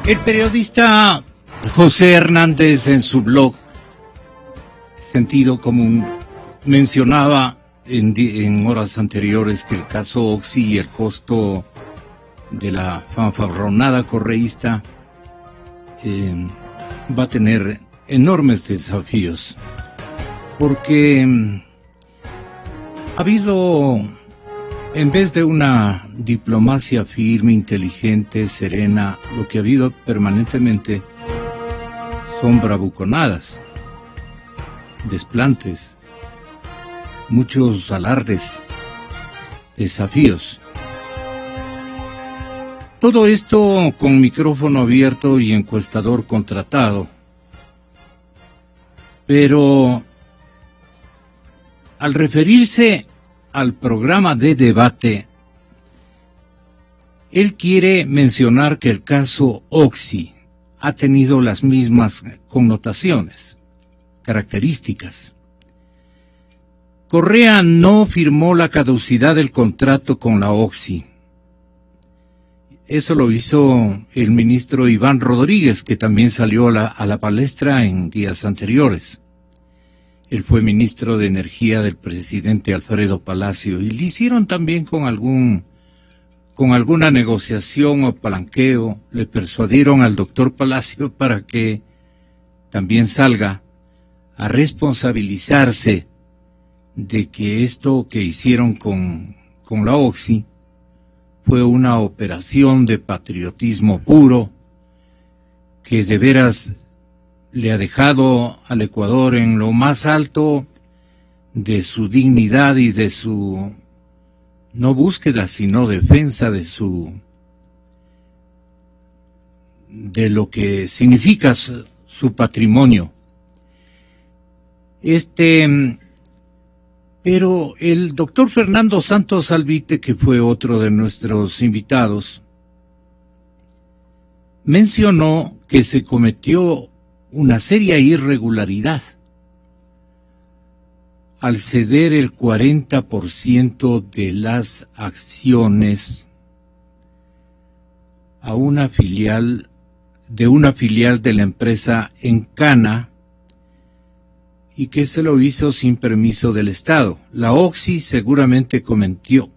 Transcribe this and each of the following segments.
El periodista José Hernández en su blog Sentido Común mencionaba en horas anteriores que el caso Oxy y el costo de la fanfarronada correísta va a tener enormes desafíos, porque ha habido, en vez de una diplomacia firme, inteligente, serena, lo que ha habido permanentemente son bravuconadas, desplantes, muchos alardes, desafíos. Todo esto con micrófono abierto y encuestador contratado. Pero al referirse al programa de debate, él quiere mencionar que el caso Oxy ha tenido las mismas connotaciones, características. Correa no firmó la caducidad del contrato con la Oxy. Eso lo hizo el ministro Iván Rodríguez, que también salió a la palestra en días anteriores. Él fue ministro de Energía del presidente Alfredo Palacio, y le hicieron también con alguna negociación o palanqueo, le persuadieron al doctor Palacio para que también salga a responsabilizarse de que esto que hicieron con la Oxy fue una operación de patriotismo puro que de veras le ha dejado al Ecuador en lo más alto de su dignidad y de su, no búsqueda, sino defensa de lo que significa su patrimonio. Pero el doctor Fernando Santos Alvite, que fue otro de nuestros invitados, mencionó que se cometió una seria irregularidad al ceder el 40% de las acciones a una filial de la empresa Encana, y que se lo hizo sin permiso del Estado. La Oxy seguramente cometió,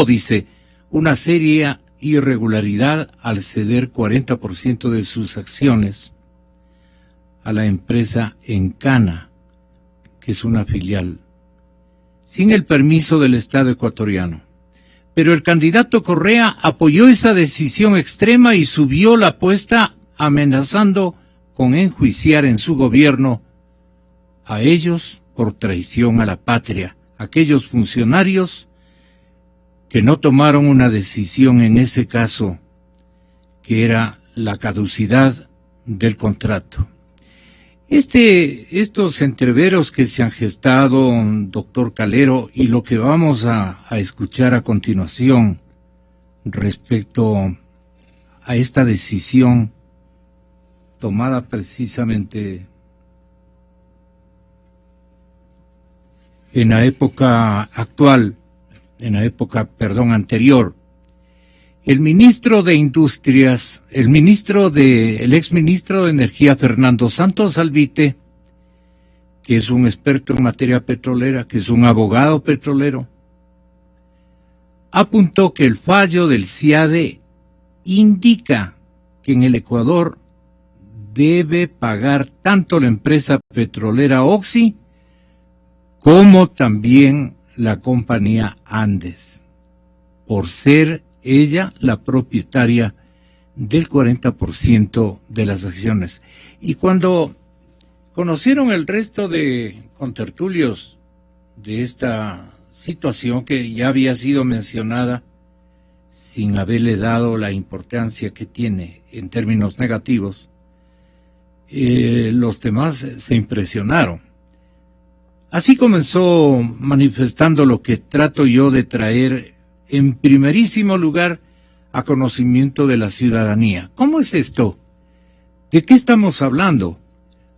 dice, una seria irregularidad al ceder 40% de sus acciones a la empresa Encana, que es una filial, sin el permiso del Estado ecuatoriano. Pero el candidato Correa apoyó esa decisión extrema y subió la apuesta, amenazando con enjuiciar en su gobierno a ellos por traición a la patria, aquellos funcionarios que no tomaron una decisión en ese caso, que era la caducidad del contrato. Estos entreveros que se han gestado, doctor Calero, y lo que vamos a escuchar a continuación respecto a esta decisión tomada precisamente en la época actual, anterior. El ministro de Industrias, el exministro de Energía Fernando Santos Alvite, que es un experto en materia petrolera, que es un abogado petrolero, apuntó que el fallo del CIADE indica que en el Ecuador debe pagar tanto la empresa petrolera Oxy como también la compañía Andes, por ser ella la propietaria del 40% de las acciones. Y cuando conocieron el resto de contertulios de esta situación que ya había sido mencionada, sin haberle dado la importancia que tiene en términos negativos, los demás se impresionaron. Así comenzó manifestando lo que trato yo de traer en primerísimo lugar a conocimiento de la ciudadanía. ¿Cómo es esto? ¿De qué estamos hablando?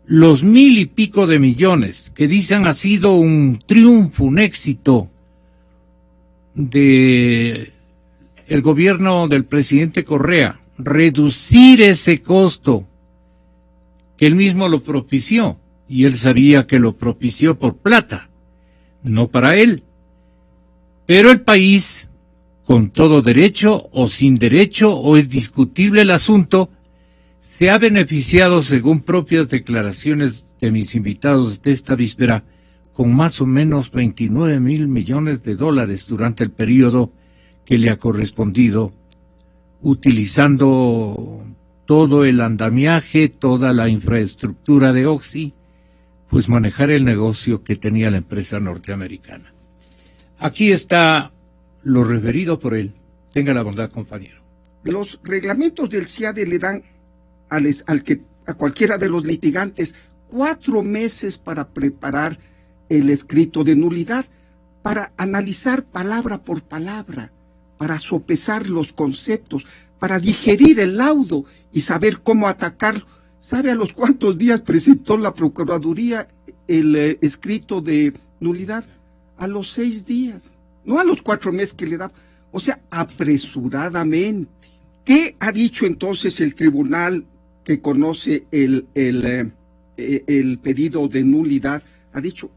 Los 1,000 y pico de millones que dicen ha sido un triunfo, un éxito de el gobierno del presidente Correa, reducir ese costo, que él mismo lo propició, y él sabía que lo propició por plata, no para él. Pero el país, con todo derecho o sin derecho, o es discutible el asunto, se ha beneficiado, según propias declaraciones de mis invitados de esta víspera, con más o menos 29,000 millones de dólares durante el periodo que le ha correspondido, utilizando todo el andamiaje, toda la infraestructura de Oxy, pues manejar el negocio que tenía la empresa norteamericana. Aquí está lo referido por él. Tenga la bondad, compañero. Los reglamentos del CIADE le dan a cualquiera de los litigantes 4 meses para preparar el escrito de nulidad, para analizar palabra por palabra, para sopesar los conceptos, para digerir el laudo y saber cómo atacarlo. ¿Sabe a los cuántos días presentó la Procuraduría el escrito de nulidad? A los 6 días, no a los 4 meses que le daba. O sea, apresuradamente. ¿Qué ha dicho entonces el tribunal que conoce el pedido de nulidad? Ha dicho,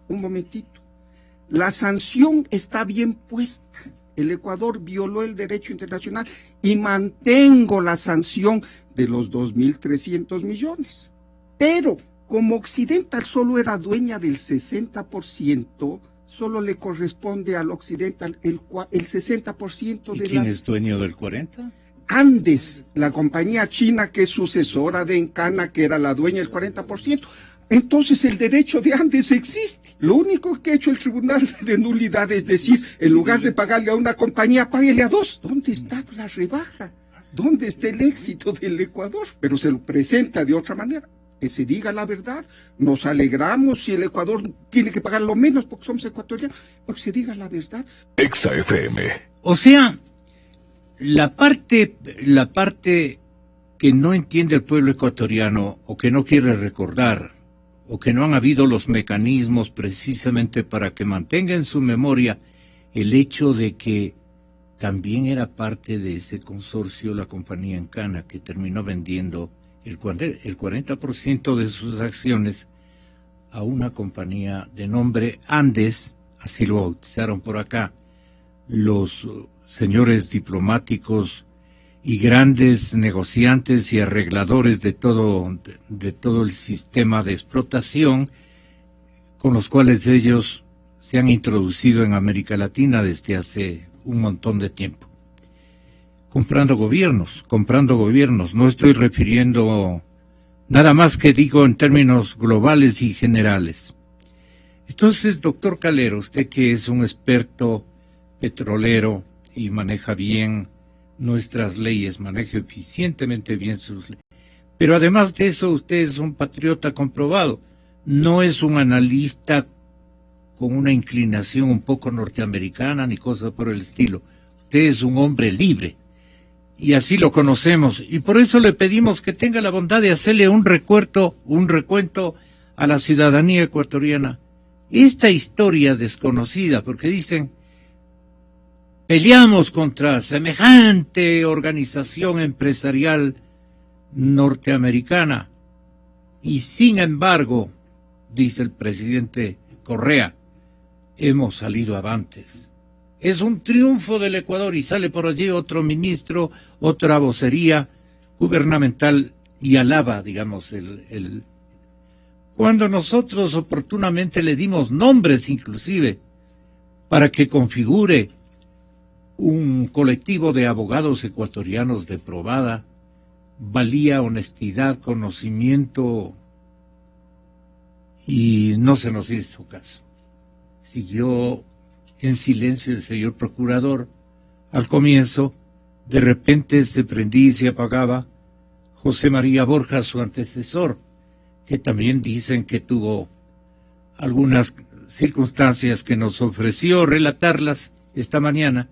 un momentito, la sanción está bien puesta. El Ecuador violó el derecho internacional y mantengo la sanción de los 2.300 millones. Pero, como Occidental solo era dueña del 60%, solo le corresponde al Occidental el 60% de la... ¿Y quién es dueño del 40%? Andes, la compañía china que es sucesora de Encana, que era la dueña del 40%. Entonces el derecho de Andes existe. Lo único que ha hecho el tribunal de nulidad es decir, en lugar de pagarle a una compañía, páguele a 2. ¿Dónde está la rebaja? ¿Dónde está el éxito del Ecuador? Pero se lo presenta de otra manera. Que se diga la verdad. Nos alegramos si el Ecuador tiene que pagar lo menos porque somos ecuatorianos. Pero que se diga la verdad. Exa FM. O sea, la parte que no entiende el pueblo ecuatoriano o que no quiere recordar, o que no han habido los mecanismos precisamente para que mantenga en su memoria el hecho de que también era parte de ese consorcio la compañía Encana, que terminó vendiendo el 40% de sus acciones a una compañía de nombre Andes, así lo bautizaron por acá los señores diplomáticos y grandes negociantes y arregladores de todo el sistema de explotación con los cuales ellos se han introducido en América Latina desde hace un montón de tiempo. Comprando gobiernos, no estoy refiriendo nada más que digo en términos globales y generales. Entonces, doctor Calero, usted que es un experto petrolero y maneja bien nuestras leyes, maneja eficientemente bien sus leyes. Pero además de eso, usted es un patriota comprobado, no es un analista con una inclinación un poco norteamericana ni cosa por el estilo. Usted es un hombre libre, y así lo conocemos, y por eso le pedimos que tenga la bondad de hacerle un recuento a la ciudadanía ecuatoriana. Esta historia desconocida, porque dicen, peleamos contra semejante organización empresarial norteamericana y sin embargo, dice el presidente Correa, hemos salido avantes. Es un triunfo del Ecuador y sale por allí otro ministro, otra vocería gubernamental y alaba, digamos, cuando nosotros oportunamente le dimos nombres inclusive para que configure un colectivo de abogados ecuatorianos de probada, valía, honestidad, conocimiento, y no se nos hizo caso. Siguió en silencio el señor procurador. Al comienzo, de repente se prendía y se apagaba José María Borja, su antecesor, que también dicen que tuvo algunas circunstancias que nos ofreció relatarlas esta mañana,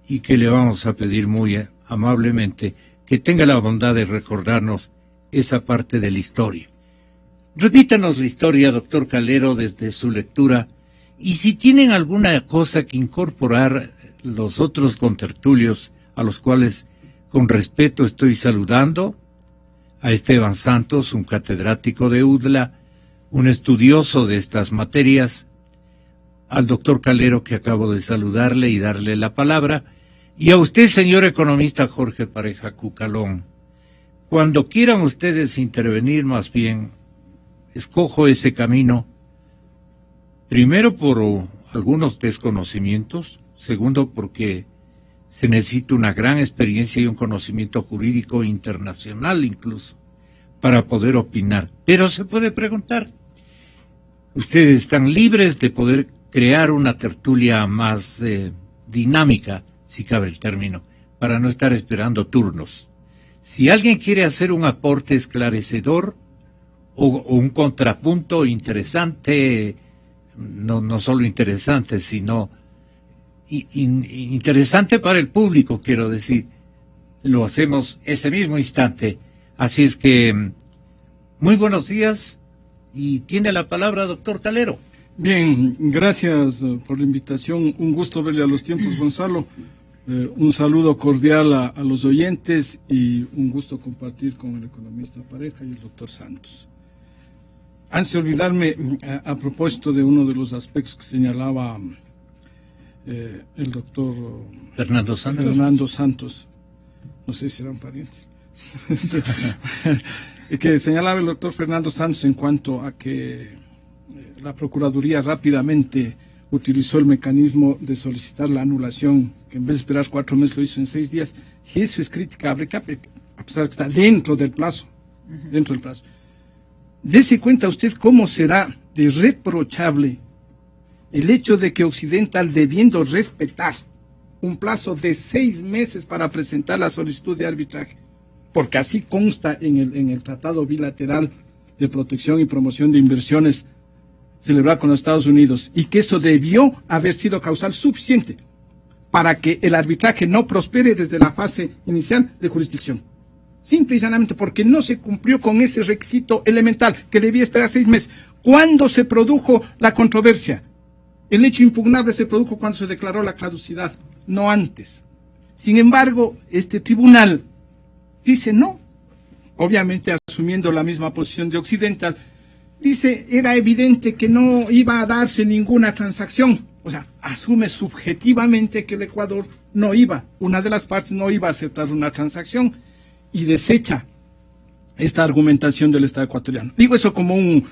y que le vamos a pedir muy amablemente que tenga la bondad de recordarnos esa parte de la historia. Repítanos la historia, doctor Calero, desde su lectura, y si tienen alguna cosa que incorporar los otros contertulios a los cuales Con respeto estoy saludando a Esteban Santos, un catedrático de UDLA, un estudioso de estas materias, al doctor Calero, que acabo de saludarle y darle la palabra, y a usted, señor economista Jorge Pareja Cucalón. Cuando quieran ustedes intervenir, más bien, escojo ese camino, primero por algunos desconocimientos, segundo porque se necesita una gran experiencia y un conocimiento jurídico internacional incluso, para poder opinar. Pero se puede preguntar, ustedes están libres de poder crear una tertulia más dinámica, si cabe el término, para no estar esperando turnos. Si alguien quiere hacer un aporte esclarecedor o un contrapunto interesante, no solo interesante, sino interesante para el público, quiero decir, lo hacemos ese mismo instante. Así es que, muy buenos días, y tiene la palabra doctor Calero. Bien, gracias por la invitación, un gusto verle a los tiempos, Gonzalo. Un saludo cordial a los oyentes y un gusto compartir con el economista Pareja y el doctor Santos. Antes de olvidarme, a propósito de uno de los aspectos que señalaba el doctor Fernando Santos, no sé si eran parientes, que señalaba el doctor Fernando Santos en cuanto a que la Procuraduría rápidamente utilizó el mecanismo de solicitar la anulación, que en vez de esperar 4 meses lo hizo en 6 días. Si eso es criticable, a pesar de que está dentro del plazo, dése cuenta usted cómo será de reprochable el hecho de que Occidental, debiendo respetar un plazo de 6 meses para presentar la solicitud de arbitraje, porque así consta en el Tratado Bilateral de Protección y Promoción de Inversiones celebrado con los Estados Unidos, y que eso debió haber sido causal suficiente para que el arbitraje no prospere desde la fase inicial de jurisdicción. Simple y llanamente porque no se cumplió con ese requisito elemental, que debía esperar 6 meses. ¿Cuándo se produjo la controversia? El hecho impugnable se produjo cuando se declaró la caducidad, no antes. Sin embargo, este tribunal dice no, obviamente asumiendo la misma posición de Occidental. Dice, era evidente que no iba a darse ninguna transacción. O sea, asume subjetivamente que el Ecuador una de las partes no iba a aceptar una transacción, y desecha esta argumentación del Estado ecuatoriano. Digo eso como un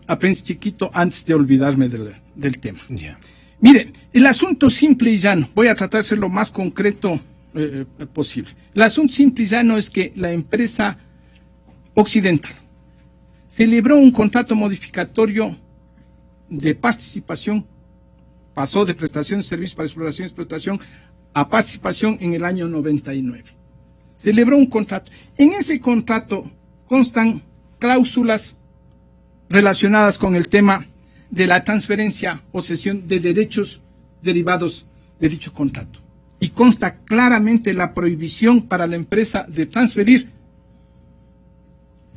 apéndice chiquito antes de olvidarme del tema. Yeah. Mire, el asunto simple y llano, voy a tratar de ser lo más concreto posible. El asunto simple y llano es que la empresa Occidental celebró un contrato modificatorio de participación, pasó de prestación de servicios para exploración y explotación a participación en el año 99. Celebró un contrato. En ese contrato constan cláusulas relacionadas con el tema de la transferencia o cesión de derechos derivados de dicho contrato. Y consta claramente la prohibición para la empresa de transferir,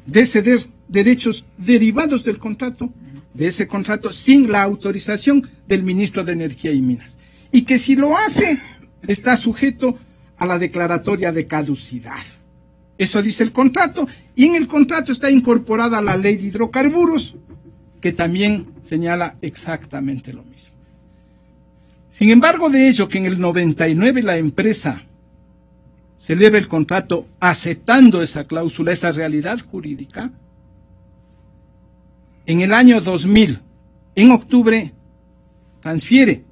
de ceder derechos derivados del contrato, de ese contrato, sin la autorización del ministro de Energía y Minas. Y que si lo hace, está sujeto a la declaratoria de caducidad. Eso dice el contrato, y en el contrato está incorporada la ley de hidrocarburos, que también señala exactamente lo mismo. Sin embargo, de hecho, que en el 99 la empresa celebra el contrato aceptando esa cláusula, esa realidad jurídica, en el año 2000, en octubre, transfiere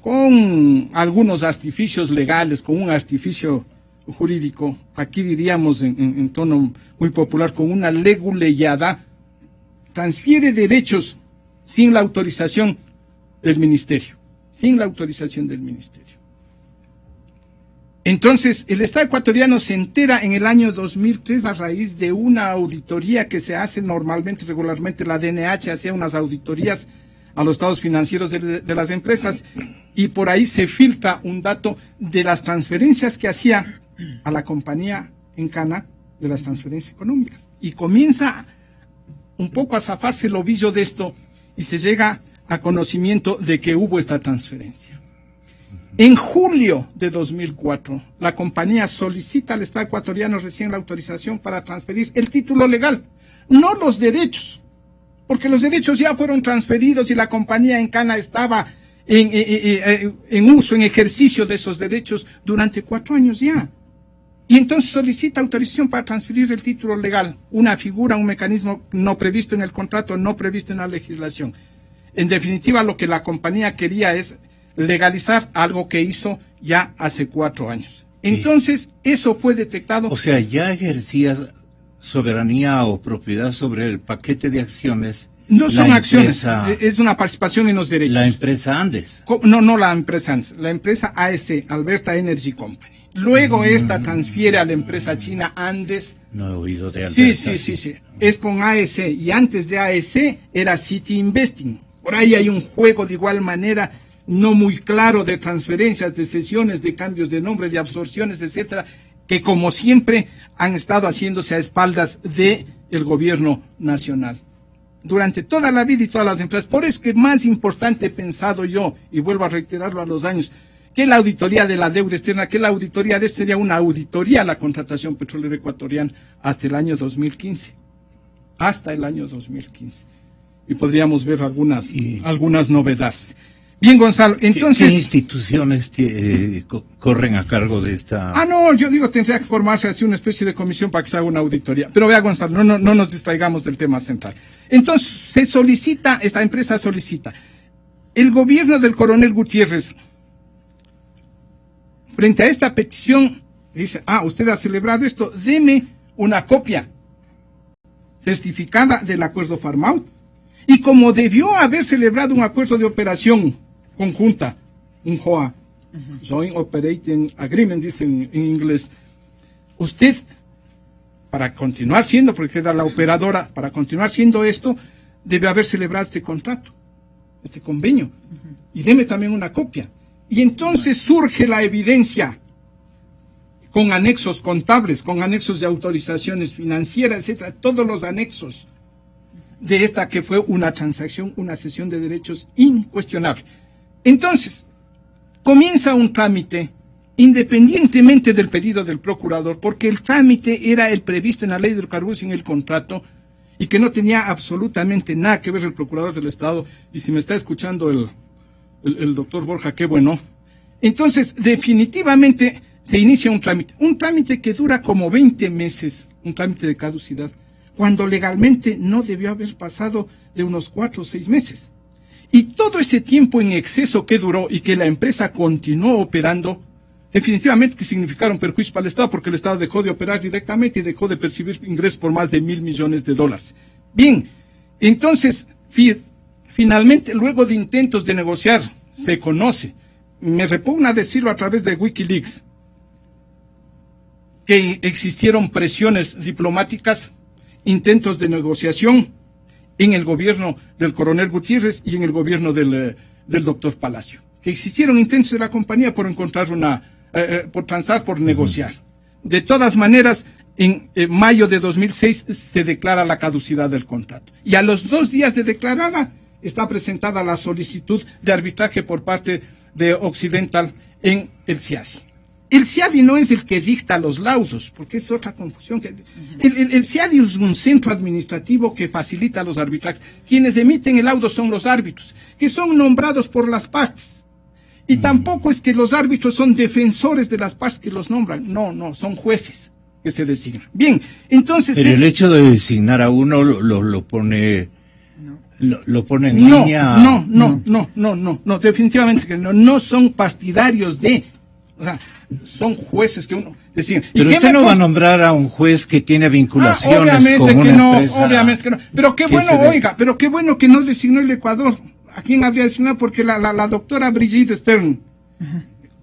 con algunos artificios legales, con un artificio jurídico, aquí diríamos en tono muy popular, con una leguleyada, transfiere derechos sin la autorización del ministerio, Entonces, el Estado ecuatoriano se entera en el año 2003 a raíz de una auditoría que se hace normalmente, regularmente, la DNH hacía unas auditorías a los estados financieros de las empresas, y por ahí se filtra un dato de las transferencias que hacía a la compañía en Cana, de las transferencias económicas. Y comienza un poco a zafarse el ovillo de esto, y se llega a conocimiento de que hubo esta transferencia. En julio de 2004, la compañía solicita al Estado ecuatoriano recién la autorización para transferir el título legal, no los derechos, porque los derechos ya fueron transferidos y la compañía en Cana estaba en uso, en ejercicio de esos derechos durante 4 años ya. Y entonces solicita autorización para transferir el título legal, una figura, un mecanismo no previsto en el contrato, no previsto en la legislación. En definitiva, lo que la compañía quería es legalizar algo que hizo ya hace 4 años. Entonces, eso fue detectado. O sea, ya ejercías soberanía o propiedad sobre el paquete de acciones. No son acciones, es una participación en los derechos. La empresa Andes. No la empresa Andes, la empresa AEC, Alberta Energy Company. Luego esta transfiere a la empresa china Andes. No he oído de Alberta. Sí. Es con AEC, y antes de AEC era City Investing. Por ahí hay un juego de igual manera, no muy claro, de transferencias, de cesiones, de cambios de nombre, de absorciones, etcétera, que como siempre han estado haciéndose a espaldas del gobierno nacional. Durante toda la vida y todas las empresas. Por eso es que más importante he pensado yo, y vuelvo a reiterarlo a los años, que la auditoría de la deuda externa, que la auditoría de esto sería una auditoría a la contratación petrolera ecuatoriana hasta el año 2015. Hasta el año 2015. Y podríamos ver algunas novedades. Bien, Gonzalo, entonces... ¿Qué instituciones corren a cargo de esta...? No, yo digo, tendría que formarse así una especie de comisión para que se haga una auditoría. Pero vea, Gonzalo, no nos distraigamos del tema central. Entonces, esta empresa solicita. El gobierno del coronel Gutiérrez, frente a esta petición, dice, usted ha celebrado esto, deme una copia certificada del acuerdo Farm-Out. Y como debió haber celebrado un acuerdo de operación conjunta, un JOA, Joint Operating Agreement, dicen en inglés, usted, para continuar siendo, porque era la operadora, para continuar siendo esto, debe haber celebrado este contrato, este convenio, y deme también una copia. Y entonces surge la evidencia, con anexos contables, con anexos de autorizaciones financieras, etcétera, todos los anexos de esta que fue una transacción, una cesión de derechos incuestionable. Entonces, comienza un trámite independientemente del pedido del procurador, porque el trámite era el previsto en la ley de hidrocarburos y en el contrato, y que no tenía absolutamente nada que ver el procurador del Estado. Y si me está escuchando el doctor Borja, qué bueno. Entonces, definitivamente se inicia un trámite que dura como 20 meses, un trámite de caducidad, cuando legalmente no debió haber pasado de unos 4 o 6 meses. Y todo ese tiempo en exceso que duró y que la empresa continuó operando, definitivamente que significaron perjuicios para el Estado, porque el Estado dejó de operar directamente y dejó de percibir ingresos por más de $1.000 millones. Bien, entonces, finalmente, luego de intentos de negociar, se conoce, me repugna decirlo a través de Wikileaks, que existieron presiones diplomáticas, intentos de negociación en el gobierno del coronel Gutiérrez y en el gobierno del doctor Palacio. Que existieron intentos de la compañía por encontrar por transar, por negociar. De todas maneras, en mayo de 2006 se declara la caducidad del contrato. Y a los 2 días de declarada está presentada la solicitud de arbitraje por parte de Occidental en el CIADI. El CIADI no es el que dicta los laudos, porque es otra confusión. El CIADI es un centro administrativo que facilita los arbitrajes. Quienes emiten el laudo son los árbitros, que son nombrados por las partes. Y tampoco es que los árbitros son defensores de las partes que los nombran. No, son jueces que se designan. Bien, entonces... Pero el hecho de designar a uno lo pone... Lo pone en línea... No, definitivamente que no son partidarios de... O sea, son jueces que uno decía. Pero usted no va a nombrar a un juez que tiene vinculaciones con una empresa. Obviamente que no. Pero qué bueno, pero qué bueno que no designó el Ecuador. ¿A quién habría designado? Porque la doctora Brigitte Stern,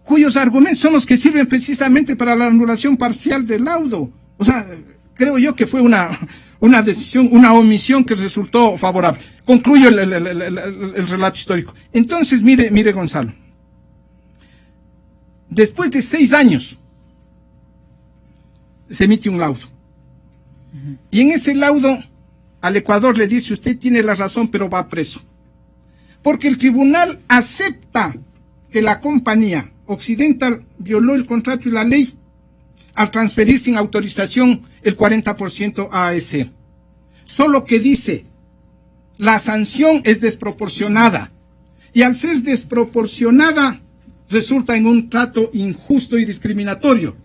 cuyos argumentos son los que sirven precisamente para la anulación parcial del laudo. O sea, creo yo que fue una decisión, una omisión que resultó favorable. Concluyo el relato histórico. Entonces, mire Gonzalo. Después de 6 años, se emite un laudo. Y en ese laudo, al Ecuador le dice, usted tiene la razón, pero va preso. Porque el tribunal acepta que la compañía Occidental violó el contrato y la ley al transferir sin autorización el 40% a AEC. Solo que dice, la sanción es desproporcionada, y al ser desproporcionada resulta en un trato injusto y discriminatorio.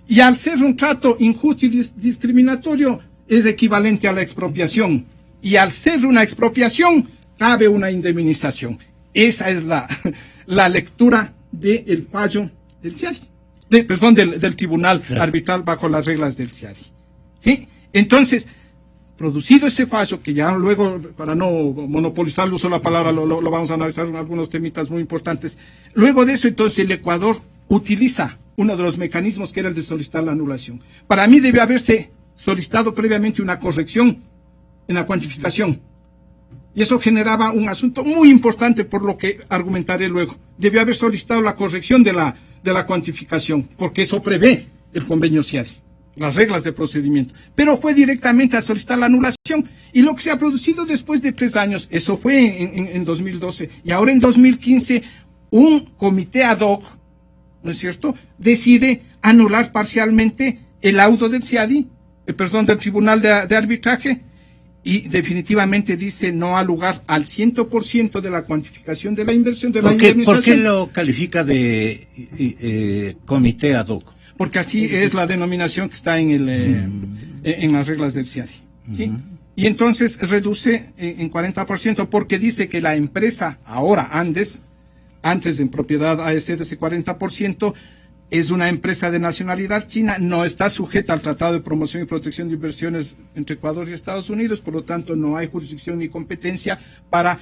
Y al ser un trato injusto y discriminatorio es equivalente a la expropiación. Y al ser una expropiación cabe una indemnización. Esa es la lectura del fallo del CIADI. Del Tribunal Arbitral bajo las reglas del CIADI. ¿Sí? Entonces, producido ese fallo, que ya luego, para no monopolizar el uso de la palabra, lo vamos a analizar en algunos temitas muy importantes. Luego de eso, entonces, el Ecuador utiliza uno de los mecanismos que era el de solicitar la anulación. Para mí debe haberse solicitado previamente una corrección en la cuantificación. Y eso generaba un asunto muy importante, por lo que argumentaré luego. Debió haber solicitado la corrección de la cuantificación, porque eso prevé el convenio CIADI, las reglas de procedimiento. Pero fue directamente a solicitar la anulación, y lo que se ha producido después de 3 años, eso fue en 2012, y ahora en 2015, un comité ad hoc, ¿no es cierto?, decide anular parcialmente el laudo del CIADI, del Tribunal de Arbitraje, y definitivamente dice no al lugar al 100% de la cuantificación de la inversión de la indemnización. ¿Por qué lo califica de comité ad hoc? Porque así es la denominación que está en las reglas del CIADI. ¿Sí? Y entonces reduce en 40%, porque dice que la empresa ahora, antes en propiedad AEC de ese 40%, es una empresa de nacionalidad china, no está sujeta al Tratado de Promoción y Protección de Inversiones entre Ecuador y Estados Unidos, por lo tanto no hay jurisdicción ni competencia para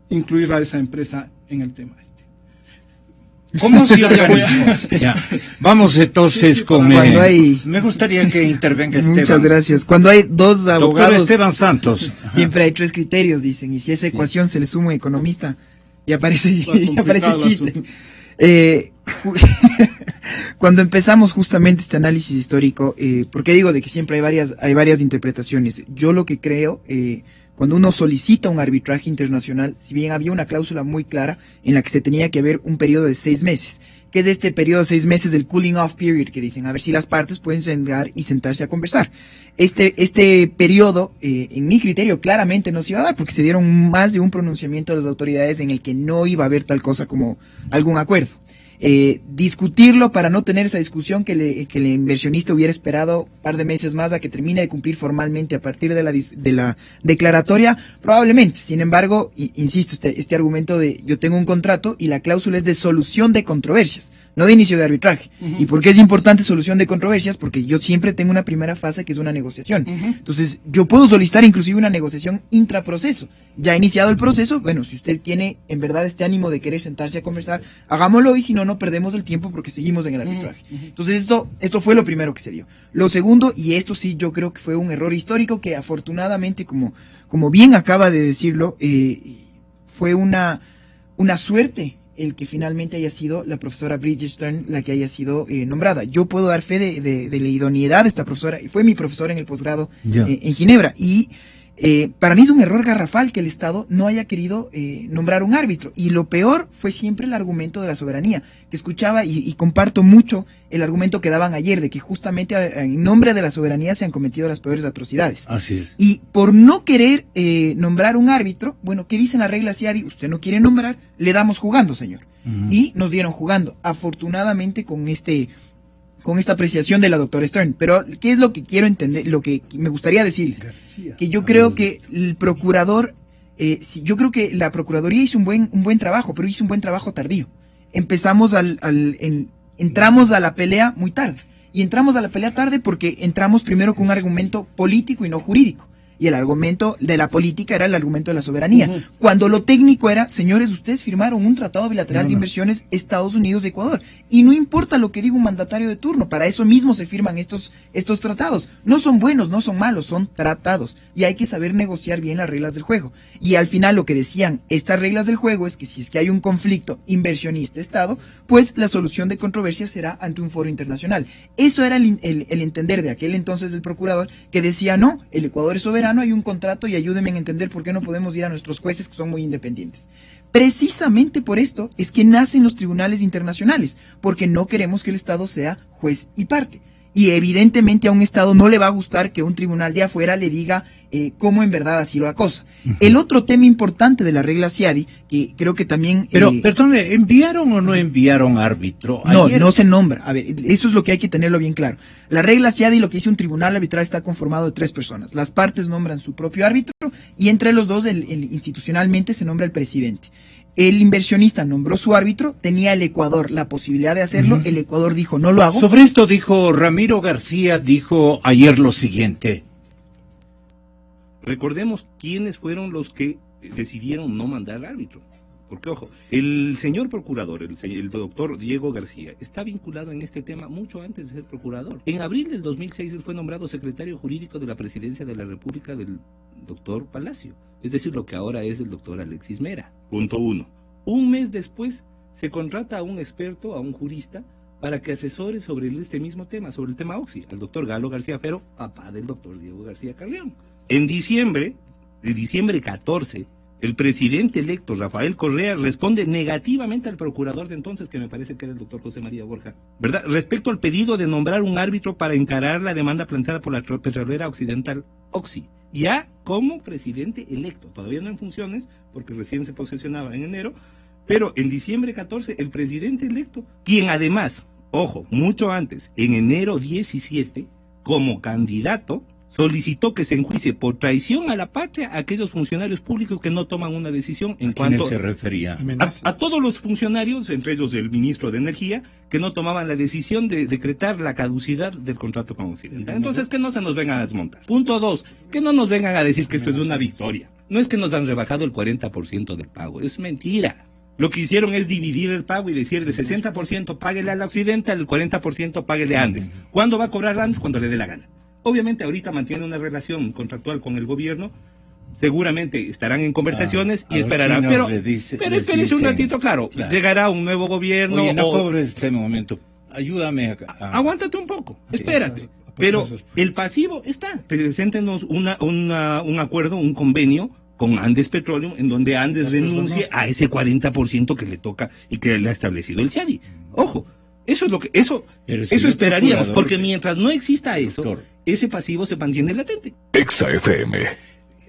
incluir a esa empresa en el tema este. ¿Cómo se organiza? Ya. Vamos entonces con... me gustaría que intervenga Esteban. Muchas gracias. Cuando hay dos abogados... Doctor Esteban Santos. Siempre hay 3 criterios, dicen, y si a esa ecuación se le suma un economista, y aparece chiste. Cuando empezamos justamente este análisis histórico, ¿por qué digo de que siempre hay varias interpretaciones? Yo lo que creo, cuando uno solicita un arbitraje internacional, si bien había una cláusula muy clara en la que se tenía que haber un periodo de 6 meses, que es este periodo de 6 meses del cooling off period, que dicen, a ver si las partes pueden sentar y sentarse a conversar. Este periodo, en mi criterio, claramente no se iba a dar, porque se dieron más de un pronunciamiento de las autoridades en el que no iba a haber tal cosa como algún acuerdo. Discutirlo para no tener esa discusión que el inversionista hubiera esperado un par de meses más a que termine de cumplir formalmente a partir de la declaratoria, probablemente. Sin embargo, insisto, este argumento de yo tengo un contrato y la cláusula es de solución de controversias, no de inicio de arbitraje. ¿Y por qué es importante solución de controversias? Porque yo siempre tengo una primera fase que es una negociación. Entonces, yo puedo solicitar inclusive una negociación intraproceso. Ya iniciado el proceso, bueno, si usted tiene en verdad este ánimo de querer sentarse a conversar, hagámoslo, y si no, no perdemos el tiempo porque seguimos en el arbitraje. Entonces, esto fue lo primero que se dio. Lo segundo, y esto sí yo creo que fue un error histórico que afortunadamente, como bien acaba de decirlo, fue una suerte el que finalmente haya sido la profesora Bridget Stern la que haya sido nombrada. Yo puedo dar fe de la idoneidad de esta profesora, y fue mi profesora en el posgrado en Ginebra, y para mí es un error garrafal que el Estado no haya querido nombrar un árbitro, y lo peor fue siempre el argumento de la soberanía, que escuchaba y comparto mucho el argumento que daban ayer, de que justamente en nombre de la soberanía se han cometido las peores atrocidades. Así es. Y por no querer nombrar un árbitro, bueno, ¿qué dicen las reglas CIADI? Usted no quiere nombrar, le damos jugando, señor. Y nos dieron jugando, afortunadamente con esta apreciación de la doctora Stern. Pero, ¿qué es lo que quiero entender? Lo que me gustaría decirles, que yo creo que el procurador, yo creo que la Procuraduría hizo un buen trabajo, pero hizo un buen trabajo tardío. Entramos a la pelea muy tarde. Y entramos a la pelea tarde porque entramos primero con un argumento político y no jurídico. Y el argumento de la política era el argumento de la soberanía. Cuando lo técnico era, señores, ustedes firmaron un tratado bilateral de inversiones Estados Unidos-Ecuador. Y no importa lo que diga un mandatario de turno, para eso mismo se firman estos tratados. No son buenos, no son malos, son tratados. Y hay que saber negociar bien las reglas del juego. Y al final lo que decían estas reglas del juego es que si es que hay un conflicto inversionista-Estado, pues la solución de controversia será ante un foro internacional. Eso era el entender de aquel entonces del procurador, que decía, no, el Ecuador es soberano, hay un contrato y ayúdenme a entender por qué no podemos ir a nuestros jueces que son muy independientes. Precisamente por esto es que nacen los tribunales internacionales, porque no queremos que el Estado sea juez y parte. Y evidentemente a un Estado no le va a gustar que un tribunal de afuera le diga cómo en verdad ha sido la cosa. El otro tema importante de la regla CIADI, que creo que también... Pero, perdone, ¿enviaron o no enviaron árbitro? No, no se nombra. A ver, eso es lo que hay que tenerlo bien claro. La regla CIADI, lo que dice un tribunal arbitral, está conformado de 3 personas. Las partes nombran su propio árbitro y entre los dos, institucionalmente, se nombra el presidente. El inversionista nombró su árbitro, tenía el Ecuador la posibilidad de hacerlo, el Ecuador dijo no lo hago. Sobre esto dijo Ramiro García, dijo ayer lo siguiente. Recordemos quiénes fueron los que decidieron no mandar árbitro. Porque, ojo, el señor procurador, el doctor Diego García, está vinculado en este tema mucho antes de ser procurador. En abril del 2006 él fue nombrado secretario jurídico de la Presidencia de la República del doctor Palacio, es decir, lo que ahora es el doctor Alexis Mera. Punto 1. Un mes después se contrata a un experto, a un jurista, para que asesore sobre este mismo tema, sobre el tema Oxy, al doctor Galo García Fero, papá del doctor Diego García Carrión. En diciembre 14, el presidente electo, Rafael Correa, responde negativamente al procurador de entonces, que me parece que era el doctor José María Borja, ¿verdad?, respecto al pedido de nombrar un árbitro para encarar la demanda planteada por la petrolera occidental Oxy, ya como presidente electo, todavía no en funciones, porque recién se posesionaba en enero, pero en diciembre 14, el presidente electo, quien además, ojo, mucho antes, en enero 17, como candidato, solicitó que se enjuicie por traición a la patria a aquellos funcionarios públicos que no toman una decisión en cuanto... ¿A quién se refería? A todos los funcionarios, entre ellos el ministro de Energía, que no tomaban la decisión de decretar la caducidad del contrato con Occidental. Entonces, que no se nos vengan a desmontar. Punto 2, que no nos vengan a decir que esto es una victoria. No es que nos han rebajado el 40% del pago, es mentira. Lo que hicieron es dividir el pago y decir de 60% páguele a la Occidental, el 40% páguele a Andes. ¿Cuándo va a cobrar Andes? Cuando le dé la gana. Obviamente ahorita mantiene una relación contractual con el gobierno, seguramente estarán en conversaciones y esperarán, pero espérese un ratito, claro, llegará un nuevo gobierno. Oye, no cobres este momento, ayúdame aguántate un poco, espérate, pero el pasivo está, preséntenos un acuerdo, un convenio con Andes Petroleum, en donde Andes renuncie a ese 40% que le toca y que le ha establecido el CIADI. Ojo, eso es lo que eso esperaríamos, porque mientras no exista eso, doctor, ese pasivo se mantiene latente. Exa FM.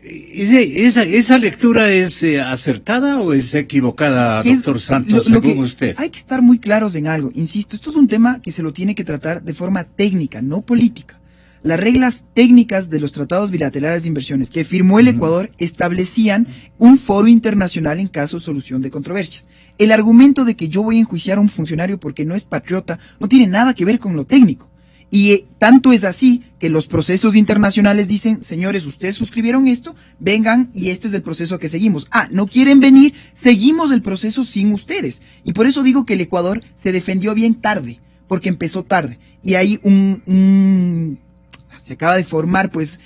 ¿Esa lectura es acertada o es equivocada, doctor Santos, según usted? Hay que estar muy claros en algo. Insisto, esto es un tema que se lo tiene que tratar de forma técnica, no política. Las reglas técnicas de los tratados bilaterales de inversiones que firmó el Ecuador establecían un foro internacional en caso de solución de controversias. El argumento de que yo voy a enjuiciar a un funcionario porque no es patriota no tiene nada que ver con lo técnico. Y tanto es así que los procesos internacionales dicen, señores, ustedes suscribieron esto, vengan y este es el proceso que seguimos. No quieren venir, seguimos el proceso sin ustedes. Y por eso digo que el Ecuador se defendió bien tarde, porque empezó tarde. Y hay se acaba de formar pues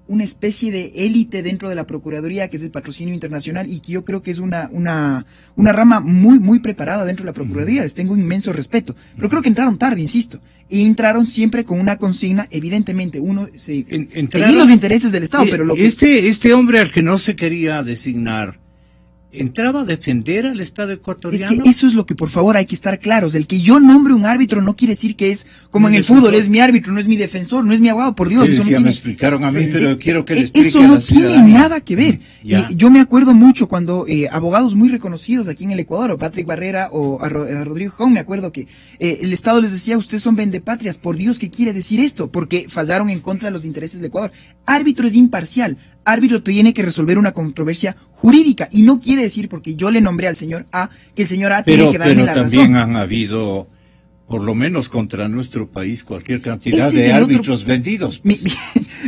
una especie de élite dentro de la Procuraduría, que es el patrocinio internacional, y que yo creo que es una rama muy preparada dentro de la Procuraduría. Les tengo un inmenso respeto, pero creo que entraron tarde, insisto, y entraron siempre con una consigna, evidentemente, seguir los intereses del Estado, pero este hombre al que no se quería designar, ¿entraba a defender al Estado ecuatoriano? Es que eso es lo que, por favor, hay que estar claros. El que yo nombre un árbitro no quiere decir que es como en el fútbol, es mi árbitro, no es mi defensor, no es mi abogado, por Dios. Eso me explicaron a mí, pero quiero que le explique eso no tiene nada que ver. Yo me acuerdo mucho cuando abogados muy reconocidos aquí en el Ecuador, o Patrick Barrera o a Rodrigo Jón, me acuerdo que el Estado les decía, ustedes son vendepatrias. Por Dios, ¿qué quiere decir esto? Porque fallaron en contra de los intereses del Ecuador. Árbitro es imparcial. Árbitro tiene que resolver una controversia jurídica, y no quiere decir porque yo le nombré al señor A que el señor A tiene que darme la razón. Pero también han habido, por lo menos contra nuestro país, cualquier cantidad de árbitros vendidos.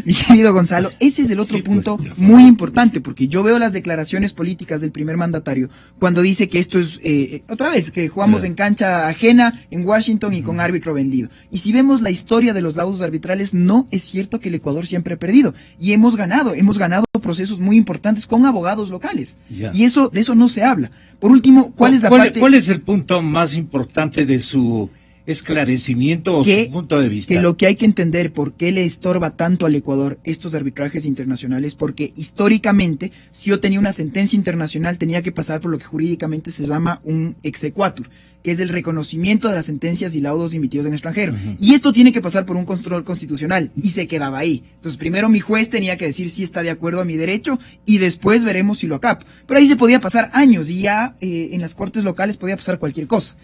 Mi querido Gonzalo, ese es el otro punto muy importante, porque yo veo las declaraciones políticas del primer mandatario cuando dice que esto es, otra vez, que jugamos en cancha ajena en Washington y con árbitro vendido. Y si vemos la historia de los laudos arbitrales, no es cierto que el Ecuador siempre ha perdido, y hemos ganado procesos muy importantes con abogados locales. Y de eso no se habla. Por último, ¿cuál es la parte? ¿Cuál es el punto más importante de su esclarecimiento o su punto de vista. Que lo que hay que entender, por qué le estorba tanto al Ecuador estos arbitrajes internacionales, porque históricamente, si yo tenía una sentencia internacional, tenía que pasar por lo que jurídicamente se llama un exequatur, que es el reconocimiento de las sentencias y laudos emitidos en extranjero. Y esto tiene que pasar por un control constitucional, y se quedaba ahí. Entonces, primero mi juez tenía que decir si está de acuerdo a mi derecho, y después veremos si lo acato. Pero ahí se podía pasar años, y ya en las cortes locales podía pasar cualquier cosa.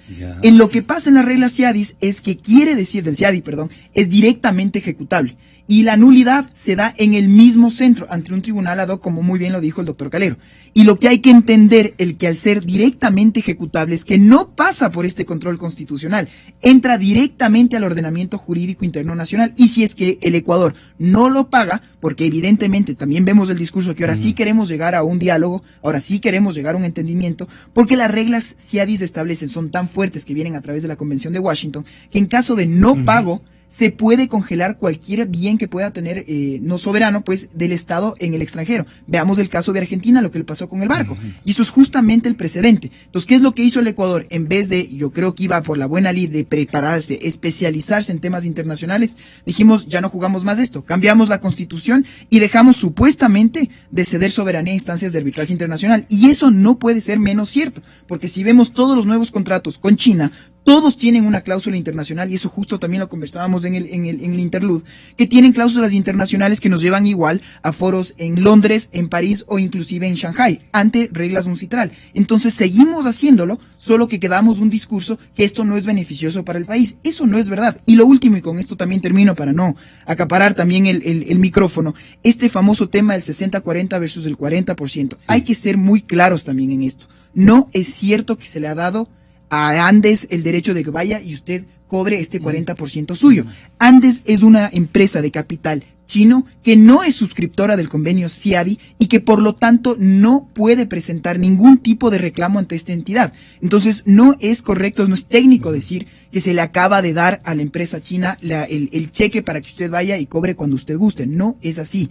En lo que pasa en la regla CIADIS es que quiere decir, del CIADI, perdón, es directamente ejecutable. Y la nulidad se da en el mismo centro, ante un tribunal ad hoc, como muy bien lo dijo el doctor Calero. Y lo que hay que entender, el que al ser directamente ejecutable, es que no pasa por este control constitucional, entra directamente al ordenamiento jurídico interno nacional. Y si es que el Ecuador no lo paga, porque evidentemente también vemos el discurso que ahora sí queremos llegar a un diálogo, ahora sí queremos llegar a un entendimiento, porque las reglas CIADIS establecen, son tan fuertes que vienen a través de la Convención de Washington, que en caso de no pago, se puede congelar cualquier bien que pueda tener no soberano, pues, del Estado en el extranjero. Veamos el caso de Argentina, lo que le pasó con el barco. Y eso es justamente el precedente. Entonces, ¿qué es lo que hizo el Ecuador? En vez de, yo creo que iba por la buena lid de prepararse, especializarse en temas internacionales, dijimos, ya no jugamos más esto. Cambiamos la Constitución y dejamos supuestamente de ceder soberanía a instancias de arbitraje internacional. Y eso no puede ser menos cierto, porque si vemos todos los nuevos contratos con China, todos tienen una cláusula internacional, y eso justo también lo conversábamos en el interlude, que tienen cláusulas internacionales que nos llevan igual a foros en Londres, en París o inclusive en Shanghai, ante reglas UNCITRAL. Entonces seguimos haciéndolo, solo que quedamos un discurso que esto no es beneficioso para el país. Eso no es verdad. Y lo último, y con esto también termino para no acaparar también el micrófono, este famoso tema del 60-40 versus el 40%. Sí. Hay que ser muy claros también en esto. No es cierto que se le ha dado a Andes el derecho de que vaya y usted cobre este 40% suyo. Andes es una empresa de capital chino que no es suscriptora del convenio CIADI y que por lo tanto no puede presentar ningún tipo de reclamo ante esta entidad. Entonces no es correcto, no es técnico decir que se le acaba de dar a la empresa china el cheque para que usted vaya y cobre cuando usted guste. No es así.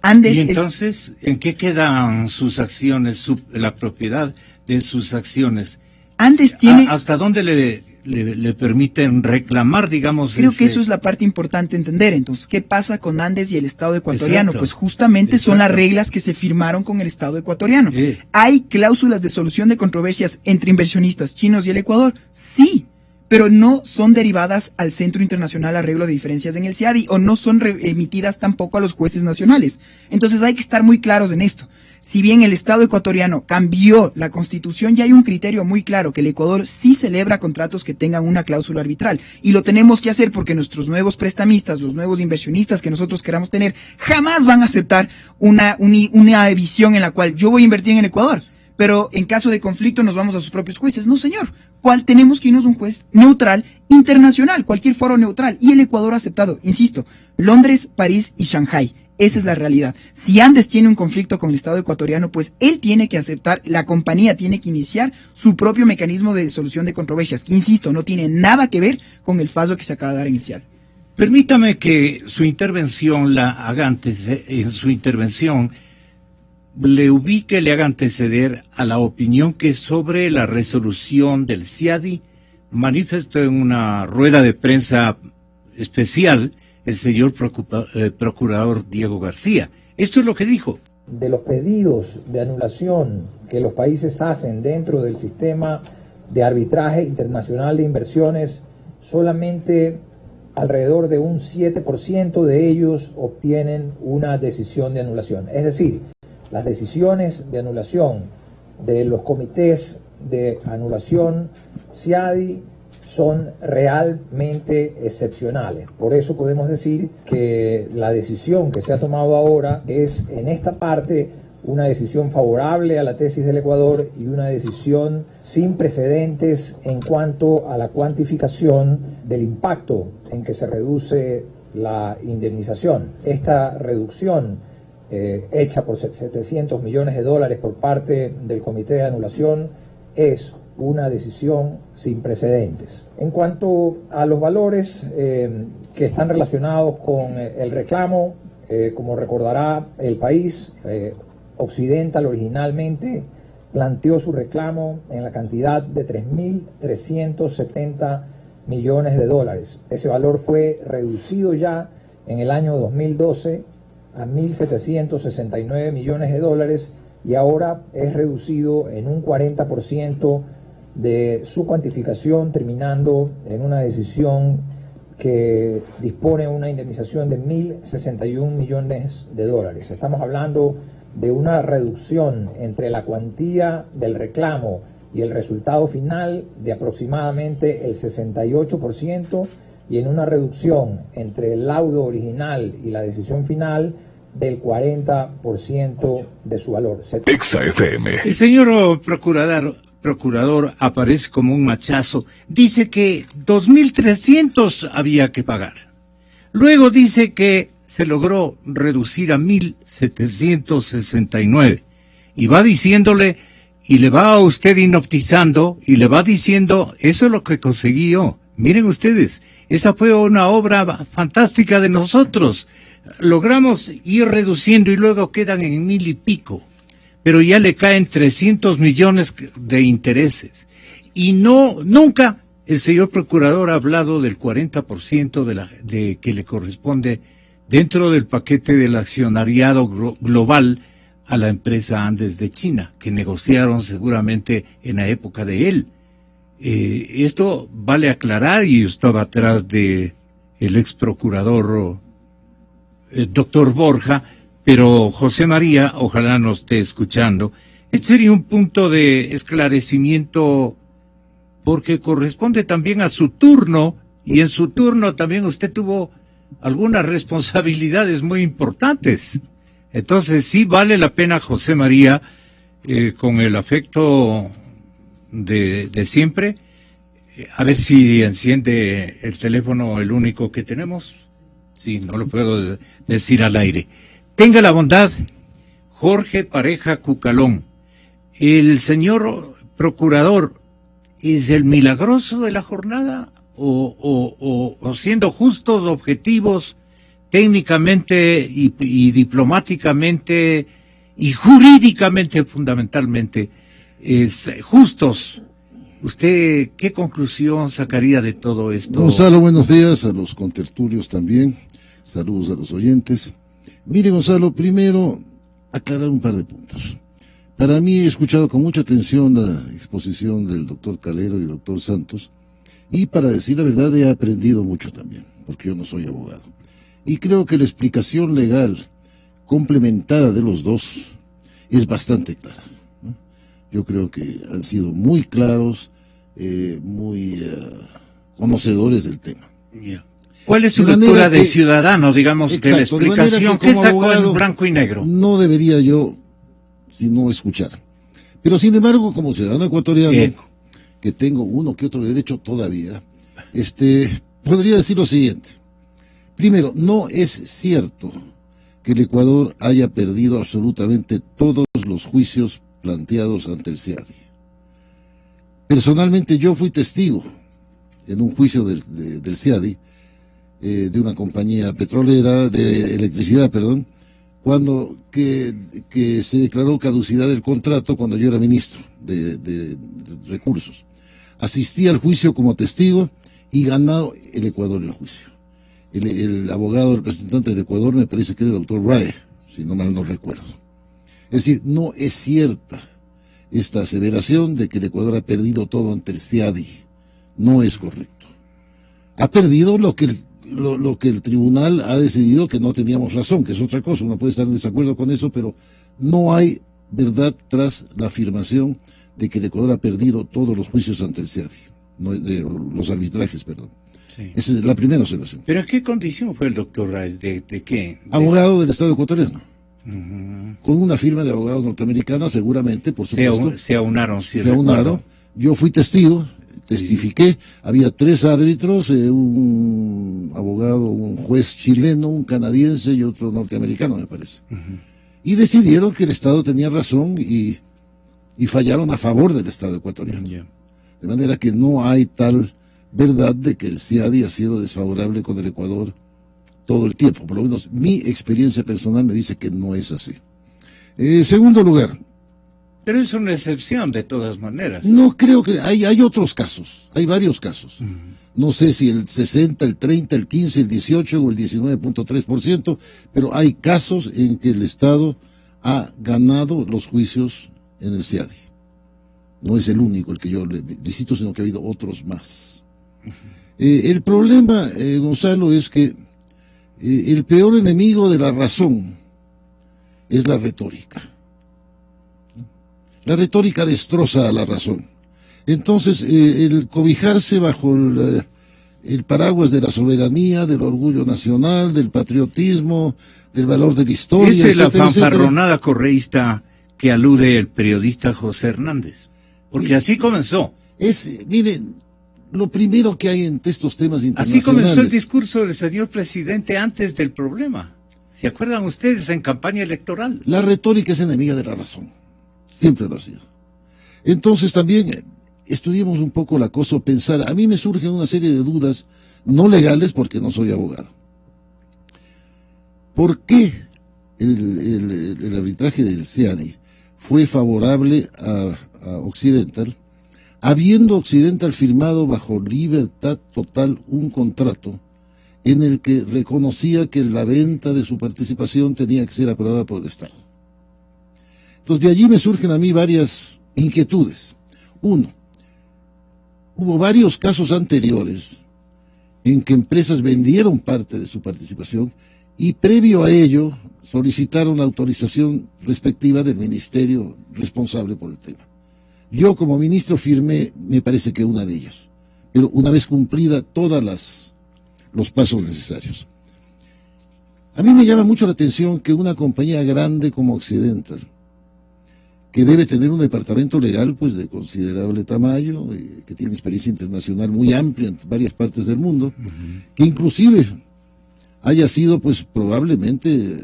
Andes, y entonces, ¿en qué quedan sus acciones, la propiedad de sus acciones? Andes tiene... ¿Hasta dónde le permiten reclamar, digamos? Creo que eso es la parte importante entender. Entonces, ¿qué pasa con Andes y el Estado ecuatoriano? Exacto. Pues justamente son las reglas que se firmaron con el Estado ecuatoriano. ¿Hay cláusulas de solución de controversias entre inversionistas chinos y el Ecuador? Sí, pero no son derivadas al Centro Internacional Arreglo de Diferencias en el CIADI, o no son emitidas tampoco a los jueces nacionales. Entonces hay que estar muy claros en esto. Si bien el Estado ecuatoriano cambió la Constitución, ya hay un criterio muy claro, que el Ecuador sí celebra contratos que tengan una cláusula arbitral. Y lo tenemos que hacer porque nuestros nuevos prestamistas, los nuevos inversionistas que nosotros queramos tener, jamás van a aceptar una visión en la cual yo voy a invertir en el Ecuador, pero en caso de conflicto nos vamos a sus propios jueces. No, señor. ¿Cuál? Tenemos que irnos a un juez neutral, internacional, cualquier foro neutral. Y el Ecuador ha aceptado, insisto, Londres, París y Shanghai. Esa es la realidad. Si Andes tiene un conflicto con el Estado ecuatoriano, pues él tiene que aceptar, la compañía tiene que iniciar su propio mecanismo de solución de controversias, que, insisto, no tiene nada que ver con el fallo que se acaba de dar en el CIADI. Permítame que su intervención la haga en su intervención le ubique, le haga anteceder a la opinión que sobre la resolución del CIADI manifestó en una rueda de prensa especial el señor procurador Diego García. Esto es lo que dijo. De los pedidos de anulación que los países hacen dentro del sistema de arbitraje internacional de inversiones, solamente alrededor de un 7% de ellos obtienen una decisión de anulación. Es decir, las decisiones de anulación de los comités de anulación CIADI son realmente excepcionales. Por eso podemos decir que la decisión que se ha tomado ahora es, en esta parte, una decisión favorable a la tesis del Ecuador y una decisión sin precedentes en cuanto a la cuantificación del impacto en que se reduce la indemnización. Esta reducción hecha por $700 millones por parte del Comité de Anulación es una decisión sin precedentes. En cuanto a los valores que están relacionados con el reclamo, como recordará el país, Occidental originalmente planteó su reclamo en la cantidad de $3.370 millones de dólares. Ese valor fue reducido ya en el año 2012 a 1.769 millones de dólares y ahora es reducido en un 40% de su cuantificación, terminando en una decisión que dispone una indemnización de 1.061 millones de dólares. Estamos hablando de una reducción entre la cuantía del reclamo y el resultado final de aproximadamente el 68% y en una reducción entre el laudo original y la decisión final del 40% de su valor. Exa FM. El señor procurador aparece como un machazo. Dice que 2.300 había que pagar. Luego dice que se logró reducir a 1.769. Y va diciéndole, y le va a usted hipnotizando, y le va diciendo, eso es lo que conseguí yo. Miren ustedes, esa fue una obra fantástica de nosotros. Logramos ir reduciendo y luego quedan en 1.000 y pico. Pero ya le caen 300 millones de intereses. Y nunca el señor procurador ha hablado del 40% de que le corresponde dentro del paquete del accionariado global a la empresa Andes de China, que negociaron seguramente en la época de él. Esto vale aclarar, y yo estaba atrás de el ex procurador doctor Borja, pero José María, ojalá nos esté escuchando. Este sería un punto de esclarecimiento porque corresponde también a su turno, y en su turno también usted tuvo algunas responsabilidades muy importantes. Entonces sí vale la pena, José María, con el afecto de siempre, a ver si enciende el teléfono, el único que tenemos. Sí, no lo puedo decir al aire. Tenga la bondad, Jorge Pareja Cucalón. ¿El señor procurador es el milagroso de la jornada? ¿O siendo justos, objetivos, técnicamente y diplomáticamente y jurídicamente fundamentalmente, justos? ¿Usted qué conclusión sacaría de todo esto? Gonzalo, buenos días, a los contertulios también, saludos a los oyentes. Mire, Gonzalo, primero aclarar un par de puntos. Para mí, he escuchado con mucha atención la exposición del doctor Calero y el doctor Santos, y para decir la verdad he aprendido mucho también, porque yo no soy abogado. Y creo que la explicación legal complementada de los dos es bastante clara, ¿no? Yo creo que han sido muy claros, muy conocedores del tema. Yeah. ¿Cuál es su lectura de ciudadano, digamos, exacto, de la explicación que sacó abogado, en blanco y negro? No debería yo, si no escuchar. Pero sin embargo, como ciudadano ecuatoriano, que tengo uno que otro derecho todavía, podría decir lo siguiente. Primero, no es cierto que el Ecuador haya perdido absolutamente todos los juicios planteados ante el CIADI. Personalmente yo fui testigo en un juicio del CIADI, de una compañía petrolera, de electricidad, cuando que se declaró caducidad del contrato cuando yo era ministro de recursos. Asistí al juicio como testigo y ganó el Ecuador el juicio. El abogado representante del Ecuador me parece que era el doctor Rae, si no mal no recuerdo. Es decir, no es cierta esta aseveración de que el Ecuador ha perdido todo ante el CIADI. No es correcto. Ha perdido lo que el tribunal ha decidido, que no teníamos razón, que es otra cosa. Uno puede estar en desacuerdo con eso, pero no hay verdad tras la afirmación de que el Ecuador ha perdido todos los juicios ante el CIADI, los arbitrajes, perdón. Sí. Esa es la primera observación. ¿Pero en qué condición fue el doctor Rae? ¿De qué? Abogado del Estado ecuatoriano. Con una firma de abogados norteamericana, seguramente, por supuesto. Se aunaron, sí. Se aunaron. Yo fui testigo, testifiqué. Sí. Había 3 árbitros, un abogado, un juez chileno, un canadiense y otro norteamericano, me parece. Y decidieron que el Estado tenía razón y fallaron a favor del Estado ecuatoriano. De manera que no hay tal verdad de que el CIADI ha sido desfavorable con el Ecuador todo el tiempo. Por lo menos mi experiencia personal me dice que no es así. Segundo lugar, Pero es una excepción de todas maneras. No creo que... Hay otros casos, hay varios casos. No sé si el 60, el 30, el 15, el 18 o el 19.3%, pero hay casos en que el Estado ha ganado los juicios en el CIADI. No es el único el que yo le cito, sino que ha habido otros más. El problema, Gonzalo, es que el peor enemigo de la razón es la retórica. La retórica destroza a la razón. Entonces, el cobijarse bajo el paraguas de la soberanía, del orgullo nacional, del patriotismo, del valor de la historia... Esa es la fanfarronada correísta que alude el periodista José Hernández. Porque así comenzó. Miren, lo primero que hay en estos temas internacionales... Así comenzó el discurso del señor presidente antes del problema. ¿Se acuerdan ustedes en campaña electoral? La retórica es enemiga de la razón. Siempre lo ha sido. Entonces también estudiemos un poco la cosa, pensar. A mí me surgen una serie de dudas, no legales porque no soy abogado. ¿Por qué el arbitraje del CIADI fue favorable a Occidental, habiendo Occidental firmado bajo libertad total un contrato en el que reconocía que la venta de su participación tenía que ser aprobada por el Estado? Entonces de allí me surgen a mí varias inquietudes. Uno, hubo varios casos anteriores en que empresas vendieron parte de su participación y previo a ello solicitaron la autorización respectiva del ministerio responsable por el tema. Yo como ministro firmé, me parece que una de ellas, pero una vez cumplida todas los pasos necesarios. A mí me llama mucho la atención que una compañía grande como Occidental, que debe tener un departamento legal pues de considerable tamaño, que tiene experiencia internacional muy amplia en varias partes del mundo, que inclusive haya sido pues probablemente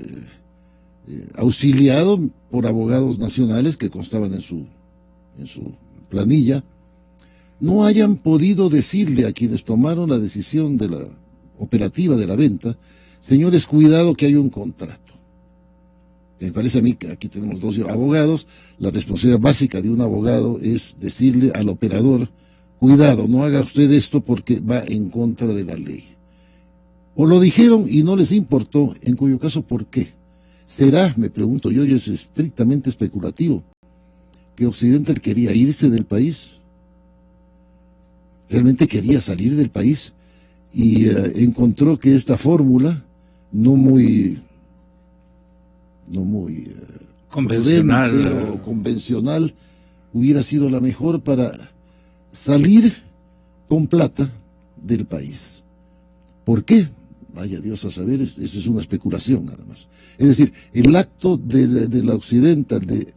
auxiliado por abogados nacionales que constaban en su planilla, no hayan podido decirle a quienes tomaron la decisión de la operativa de la venta: señores, cuidado que hay un contrato. Me parece a mí que aquí tenemos dos abogados, la responsabilidad básica de un abogado es decirle al operador: cuidado, no haga usted esto porque va en contra de la ley. O lo dijeron y no les importó, en cuyo caso, ¿por qué? ¿Será, me pregunto yo, y es estrictamente especulativo, que Occidental quería irse del país? ¿Realmente quería salir del país? Y encontró que esta fórmula, no muy convencional o convencional, hubiera sido la mejor para salir con plata del país. ¿Por qué? Vaya Dios a saber, eso es una especulación nada más. Es decir, el acto de la Occidental de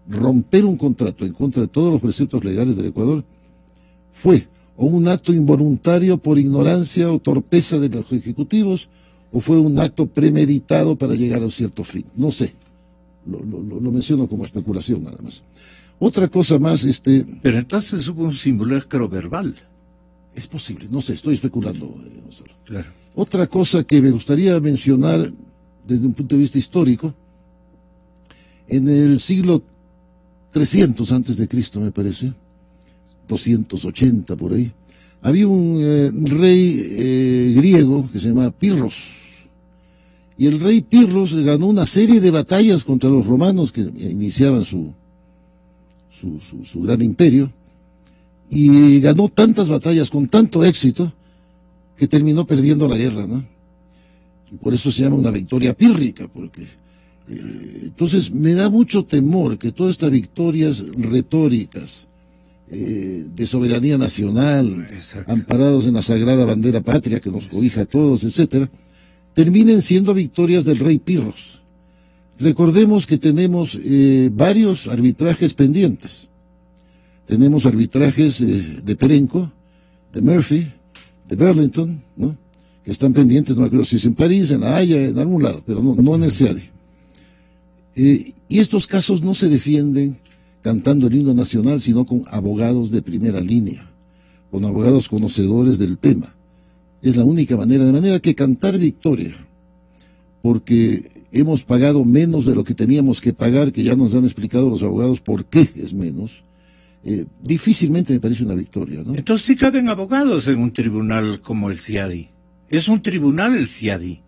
romper un contrato en contra de todos los preceptos legales del Ecuador fue o un acto involuntario por ignorancia o torpeza de los ejecutivos, o fue un acto premeditado para llegar a un cierto fin. No sé, lo menciono como especulación nada más. Otra cosa más, Pero entonces hubo un simulacro verbal. Es posible, no sé, estoy especulando, Gonzalo. Claro. Otra cosa que me gustaría mencionar desde un punto de vista histórico, en el siglo 300 antes de Cristo, me parece, 280 por ahí, había un rey griego que se llamaba Pirros. Y el rey Pirros ganó una serie de batallas contra los romanos que iniciaban su gran imperio, y ganó tantas batallas con tanto éxito que terminó perdiendo la guerra, ¿no? Y por eso se llama una victoria pírrica, porque entonces me da mucho temor que todas estas victorias retóricas de soberanía nacional, exacto, amparados en la sagrada bandera patria que nos cobija a todos, etcétera, terminen siendo victorias del rey Pirros. Recordemos que tenemos varios arbitrajes pendientes. Tenemos arbitrajes de Perenco, de Murphy, de Burlington, ¿no?, que están pendientes, no creo si es en París, en La Haya, en algún lado, pero no en el CIADI. Y estos casos no se defienden cantando el himno nacional, sino con abogados de primera línea, con abogados conocedores del tema. Es la única manera, de manera que cantar victoria, porque hemos pagado menos de lo que teníamos que pagar, que ya nos han explicado los abogados por qué es menos, difícilmente me parece una victoria, ¿no? Entonces sí caben abogados en un tribunal como el CIADI. Es un tribunal el CIADI.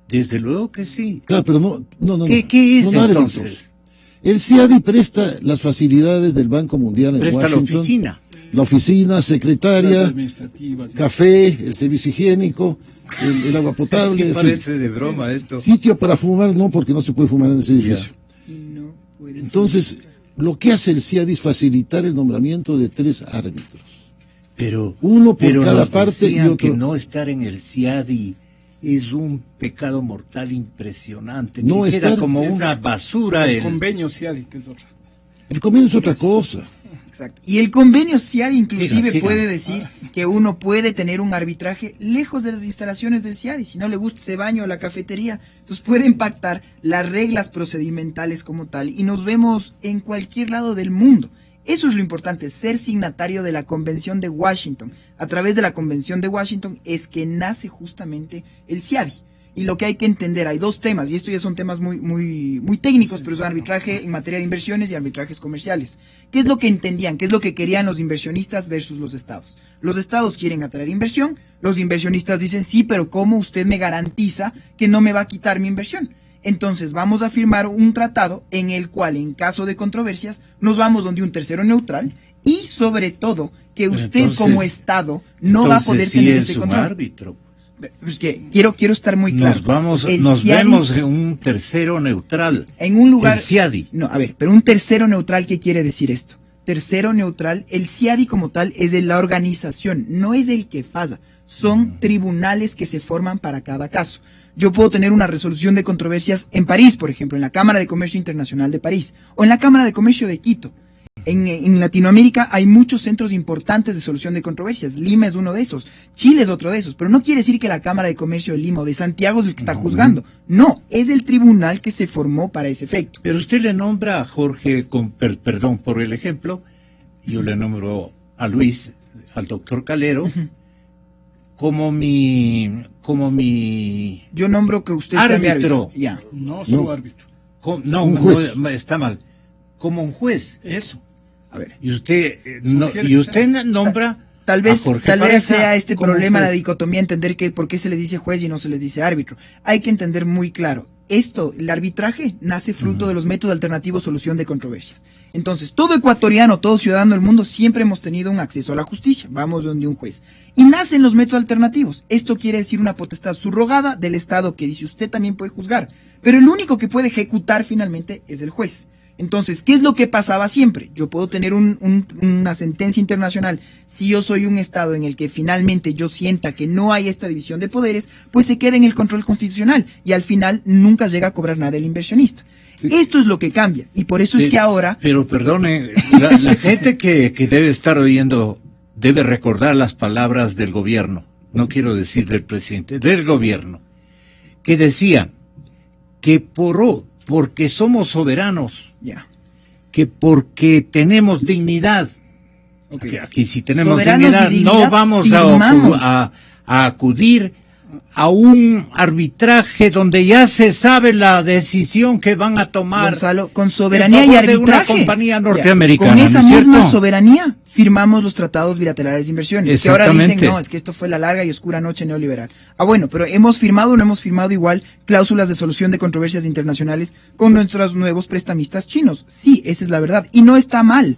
Desde luego que sí. Claro, pero no. ¿Qué es no, entonces? El CIADI presta las facilidades del Banco Mundial en Presta Washington. la oficina, secretaria, café, el servicio higiénico, el agua potable. Sí, parece de broma esto. Sitio para fumar, no, porque no se puede fumar en ese edificio. Entonces, lo que hace el CIADI es facilitar el nombramiento de 3 árbitros. Pero uno por cada nos parte y decían otro. que no estar en el CIADI es un pecado mortal impresionante. No que queda estar- como una basura. El convenio CIADI, que es otra cosa. El convenio es otra cosa. Exacto. Y el convenio CIADI inclusive Siga. puede decir que uno puede tener un arbitraje lejos de las instalaciones del CIADI. Si no le gusta ese baño o la cafetería, entonces puede impactar las reglas procedimentales como tal y nos vemos en cualquier lado del mundo. Eso es lo importante, ser signatario de la Convención de Washington. A través de la Convención de Washington es que nace justamente el CIADI. Y lo que hay que entender, hay 2 temas, y estos ya son temas muy técnicos, pero es arbitraje en materia de inversiones y arbitrajes comerciales. ¿Qué es lo que entendían? ¿Qué es lo que querían los inversionistas versus los estados? Los estados quieren atraer inversión, los inversionistas dicen, sí, pero ¿cómo usted me garantiza que no me va a quitar mi inversión? Entonces vamos a firmar un tratado en el cual, en caso de controversias, nos vamos donde un tercero neutral y, sobre todo, que Pero usted entonces- como estado no va a poder sí tener es ese un control. árbitro. Es que quiero estar muy claro. El Nos CIADI vemos en un tercero neutral. en un lugar. El CIADI. No, a ver, pero un tercero neutral, ¿qué quiere decir esto? Tercero neutral, el CIADI como tal es de la organización, no es el que falla. Son tribunales que se forman para cada caso. Yo puedo tener una resolución de controversias en París, por ejemplo, en la Cámara de Comercio Internacional de París, o en la Cámara de Comercio de Quito. En Latinoamérica hay muchos centros importantes de solución de controversias. Lima es uno de esos, Chile es otro de esos, pero no quiere decir que la Cámara de Comercio de Lima o de Santiago es el que está juzgando. No, es el tribunal que se formó para ese efecto. Pero usted le nombra a Jorge, perdón por el ejemplo, yo le nombro a Luis, al doctor Calero, como mi Yo nombro que usted sea mi árbitro. árbitro. Ya. No, No. su árbitro. Un juez. No, está mal. Como un juez. Eso. A ver. Y usted Sugiere y que usted sea. nombra Tal a vez Jorge sea Pareja este como problema juez. la dicotomía, entender que por qué se le dice juez y no se le dice árbitro. Hay que entender muy claro, el arbitraje nace fruto de los métodos alternativos de solución de controversias. Entonces, todo ecuatoriano, todo ciudadano del mundo siempre hemos tenido un acceso a la justicia, vamos donde un juez. Y nacen los métodos alternativos. Esto quiere decir una potestad subrogada del Estado que dice usted también puede juzgar, pero el único que puede ejecutar finalmente es el juez. Entonces, ¿qué es lo que pasaba siempre? Yo puedo tener una sentencia internacional. Si yo soy un Estado en el que finalmente yo sienta que no hay esta división de poderes, pues se queda en el control constitucional y al final nunca llega a cobrar nada el inversionista. Sí. Esto es lo que cambia y por eso es que ahora... Pero perdone, la gente que debe estar oyendo debe recordar las palabras del gobierno, no quiero decir del presidente, del gobierno, que decía que porque somos soberanos, Ya. que porque tenemos dignidad, Ok. aquí si tenemos Soberanos dignidad, y no dignidad vamos firmamos. a acudir a un arbitraje donde ya se sabe la decisión que van a tomar Gonzalo, con soberanía en y favor de una arbitraje. compañía Ya, norteamericana, con esa ¿no es misma cierto? soberanía firmamos los tratados bilaterales de inversiones. Que ahora dicen, Exactamente. no, es que esto fue la larga y oscura noche neoliberal. Ah, bueno, pero hemos firmado o no hemos firmado igual cláusulas de solución de controversias internacionales con nuestros nuevos prestamistas chinos. Sí, esa es la verdad. Y no está mal.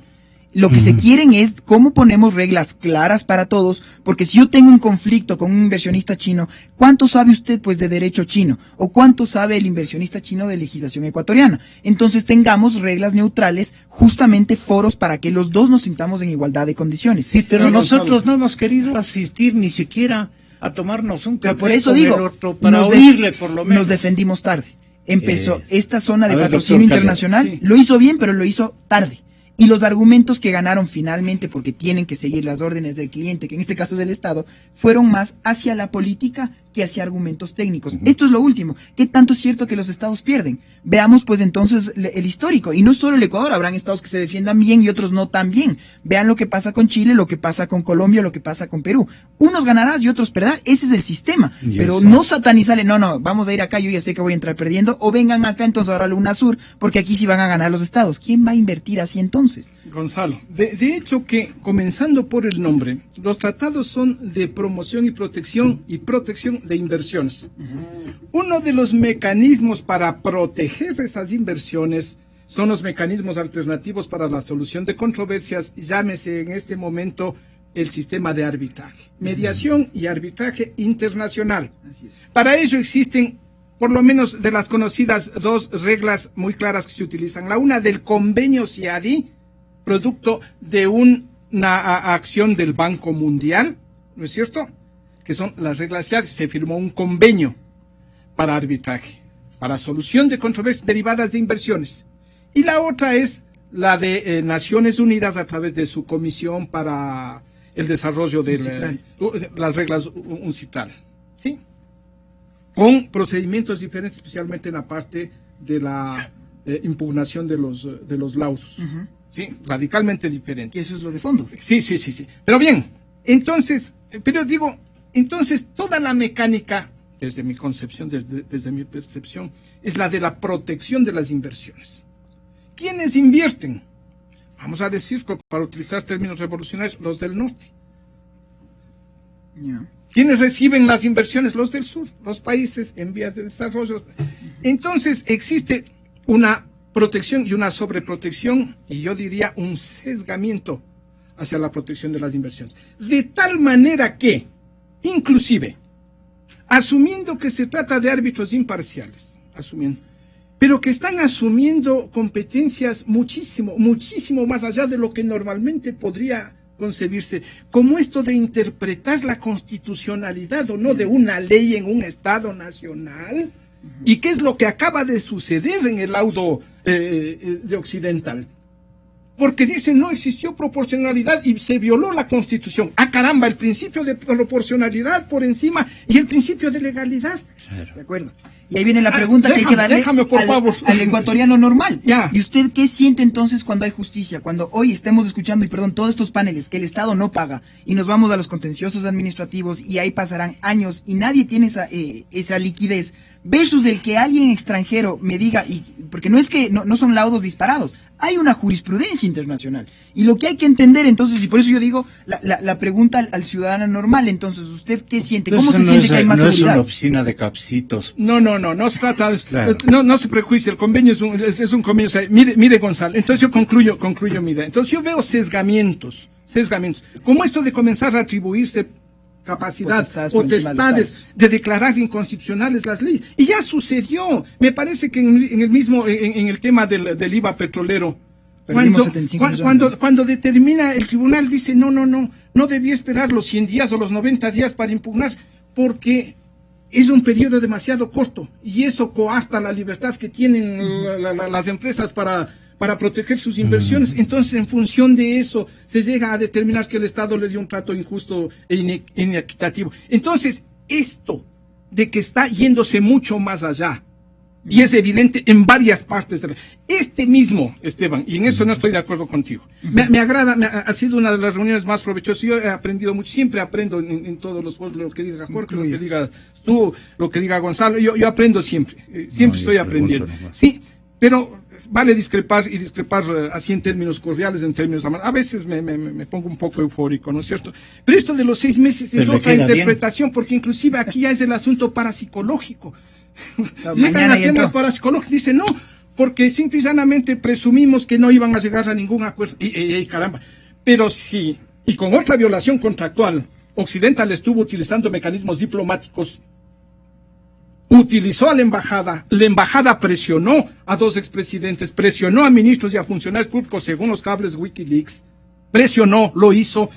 Lo que se quieren es cómo ponemos reglas claras para todos, porque si yo tengo un conflicto con un inversionista chino, ¿cuánto sabe usted pues de derecho chino? ¿O cuánto sabe el inversionista chino de legislación ecuatoriana? Entonces tengamos reglas neutrales, justamente foros para que los dos nos sintamos en igualdad de condiciones. Sí, pero Ay, nosotros Gonzalo. no hemos querido asistir ni siquiera a tomarnos un Pero café por eso con digo, el otro para nos oírle por lo menos. nos defendimos tarde. Empezó esta zona de A ver, patrocinio doctor Calero. internacional, Sí. lo hizo bien, pero lo hizo tarde. Y los argumentos que ganaron finalmente, porque tienen que seguir las órdenes del cliente, que en este caso es el Estado, fueron más hacia la política que hacia argumentos técnicos. Esto es lo último. ¿Qué tanto es cierto que los estados pierden? Veamos pues entonces el histórico, y no solo el Ecuador, habrán estados que se defiendan bien y otros no tan bien. Vean lo que pasa con Chile, lo que pasa con Colombia, lo que pasa con Perú. Unos ganarás y otros perderás, ese es el sistema. Pero no satanizarle, no, vamos a ir acá, yo ya sé que voy a entrar perdiendo, o vengan acá entonces ahora a la UNASUR, porque aquí sí van a ganar los estados. ¿Quién va a invertir así entonces? Gonzalo, de hecho que, comenzando por el nombre, los tratados son de promoción y protección de inversiones. Uno de los mecanismos para proteger esas inversiones son los mecanismos alternativos para la solución de controversias, llámese en este momento el sistema de arbitraje, mediación y arbitraje internacional. Así es. Para ello existen, por lo menos de las conocidas, dos reglas muy claras que se utilizan. La una del convenio CIADI, producto de una acción del Banco Mundial, ¿no es cierto?, que son las reglas CIADI. Se firmó un convenio para arbitraje, para solución de controversias derivadas de inversiones. Y la otra es la de Naciones Unidas a través de su Comisión para el Desarrollo de las reglas UNCITRAL, ¿sí?, con procedimientos diferentes, especialmente en la parte de la impugnación de los laudos. Sí, radicalmente diferente. Y eso es lo de fondo. Sí. Pero bien, entonces toda la mecánica, desde mi concepción, desde mi percepción, es la de la protección de las inversiones. ¿Quiénes invierten? Vamos a decir, para utilizar términos revolucionarios, los del norte. ¿Quiénes reciben las inversiones? Los del sur, los países en vías de desarrollo. Entonces existe una protección y una sobreprotección, y yo diría un sesgamiento hacia la protección de las inversiones. De tal manera que, inclusive, asumiendo que se trata de árbitros imparciales, pero que están asumiendo competencias muchísimo más allá de lo que normalmente podría concebirse, como esto de interpretar la constitucionalidad o no de una ley en un Estado nacional. ¿Y qué es lo que acaba de suceder en el laudo de Occidental? Porque dicen no existió proporcionalidad y se violó la Constitución. ¡Ah, caramba! El principio de proporcionalidad por encima y el principio de legalidad. Claro. De acuerdo. Y ahí viene la pregunta que hay que darle al ecuatoriano normal. Ya. ¿Y usted qué siente entonces cuando hay justicia? Cuando hoy estemos escuchando, y perdón, todos estos paneles que el Estado no paga y nos vamos a los contenciosos administrativos y ahí pasarán años y nadie tiene esa liquidez, versus el que alguien extranjero me diga, y porque no es que no son laudos disparados, hay una jurisprudencia internacional. Y lo que hay que entender entonces, y por eso yo digo, la pregunta al ciudadano normal, entonces, ¿usted qué siente? ¿Cómo se siente que hay más seguridad? No es una oficina de capsitos. No se trata, claro. no se prejuicie, el convenio es un convenio. O sea, mire Gonzalo, entonces yo concluyo mi idea. Entonces yo veo sesgamientos, como esto de comenzar a atribuirse potestades de declarar inconstitucionales las leyes. Y ya sucedió. Me parece que en el tema del IVA petrolero, cuando determina el tribunal, dice no debía esperar los 100 días o los 90 días para impugnar, porque es un periodo demasiado corto y eso coarta la libertad que tienen las empresas para proteger sus inversiones. Entonces, en función de eso, se llega a determinar que el Estado le dio un trato injusto e inequitativo. Entonces, esto de que está yéndose mucho más allá, y es evidente en varias partes este mismo, Esteban, y en eso no estoy de acuerdo contigo. Me agrada, ha sido una de las reuniones más provechosas. Yo he aprendido mucho, siempre aprendo en todos los foros, lo que diga Jorge, lo que diga tú, lo que diga Gonzalo, yo aprendo siempre estoy aprendiendo. Sí, pero vale discrepar así en términos cordiales, en términos amables. A veces me pongo un poco eufórico, ¿no es cierto? Pero esto de los 6 meses es otra interpretación, porque inclusive aquí ya es el asunto parapsicológico. Llegan a tiendas parapsicológicas, dicen no, porque simple y llanamente presumimos que no iban a llegar a ningún acuerdo. Y caramba, pero sí, y con otra violación contractual, Occidental estuvo utilizando mecanismos diplomáticos, utilizó a la embajada presionó a 2 expresidentes, presionó a ministros y a funcionarios públicos según los cables Wikileaks, presionó, lo hizo,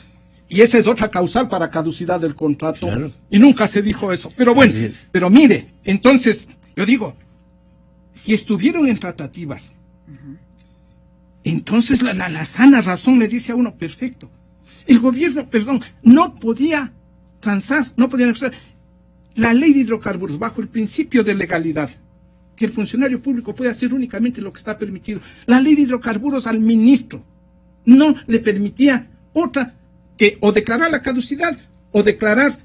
y esa es otra causal para caducidad del contrato, claro. Y nunca se dijo eso, pero bueno, pero mire, entonces, yo digo, si estuvieron en tratativas, entonces la sana razón le dice a uno, perfecto, el gobierno, no podía transar, no podía negociar. la ley de hidrocarburos, bajo el principio de legalidad, que el funcionario público puede hacer únicamente lo que está permitido, la ley de hidrocarburos al ministro no le permitía otra que o declarar la caducidad o declarar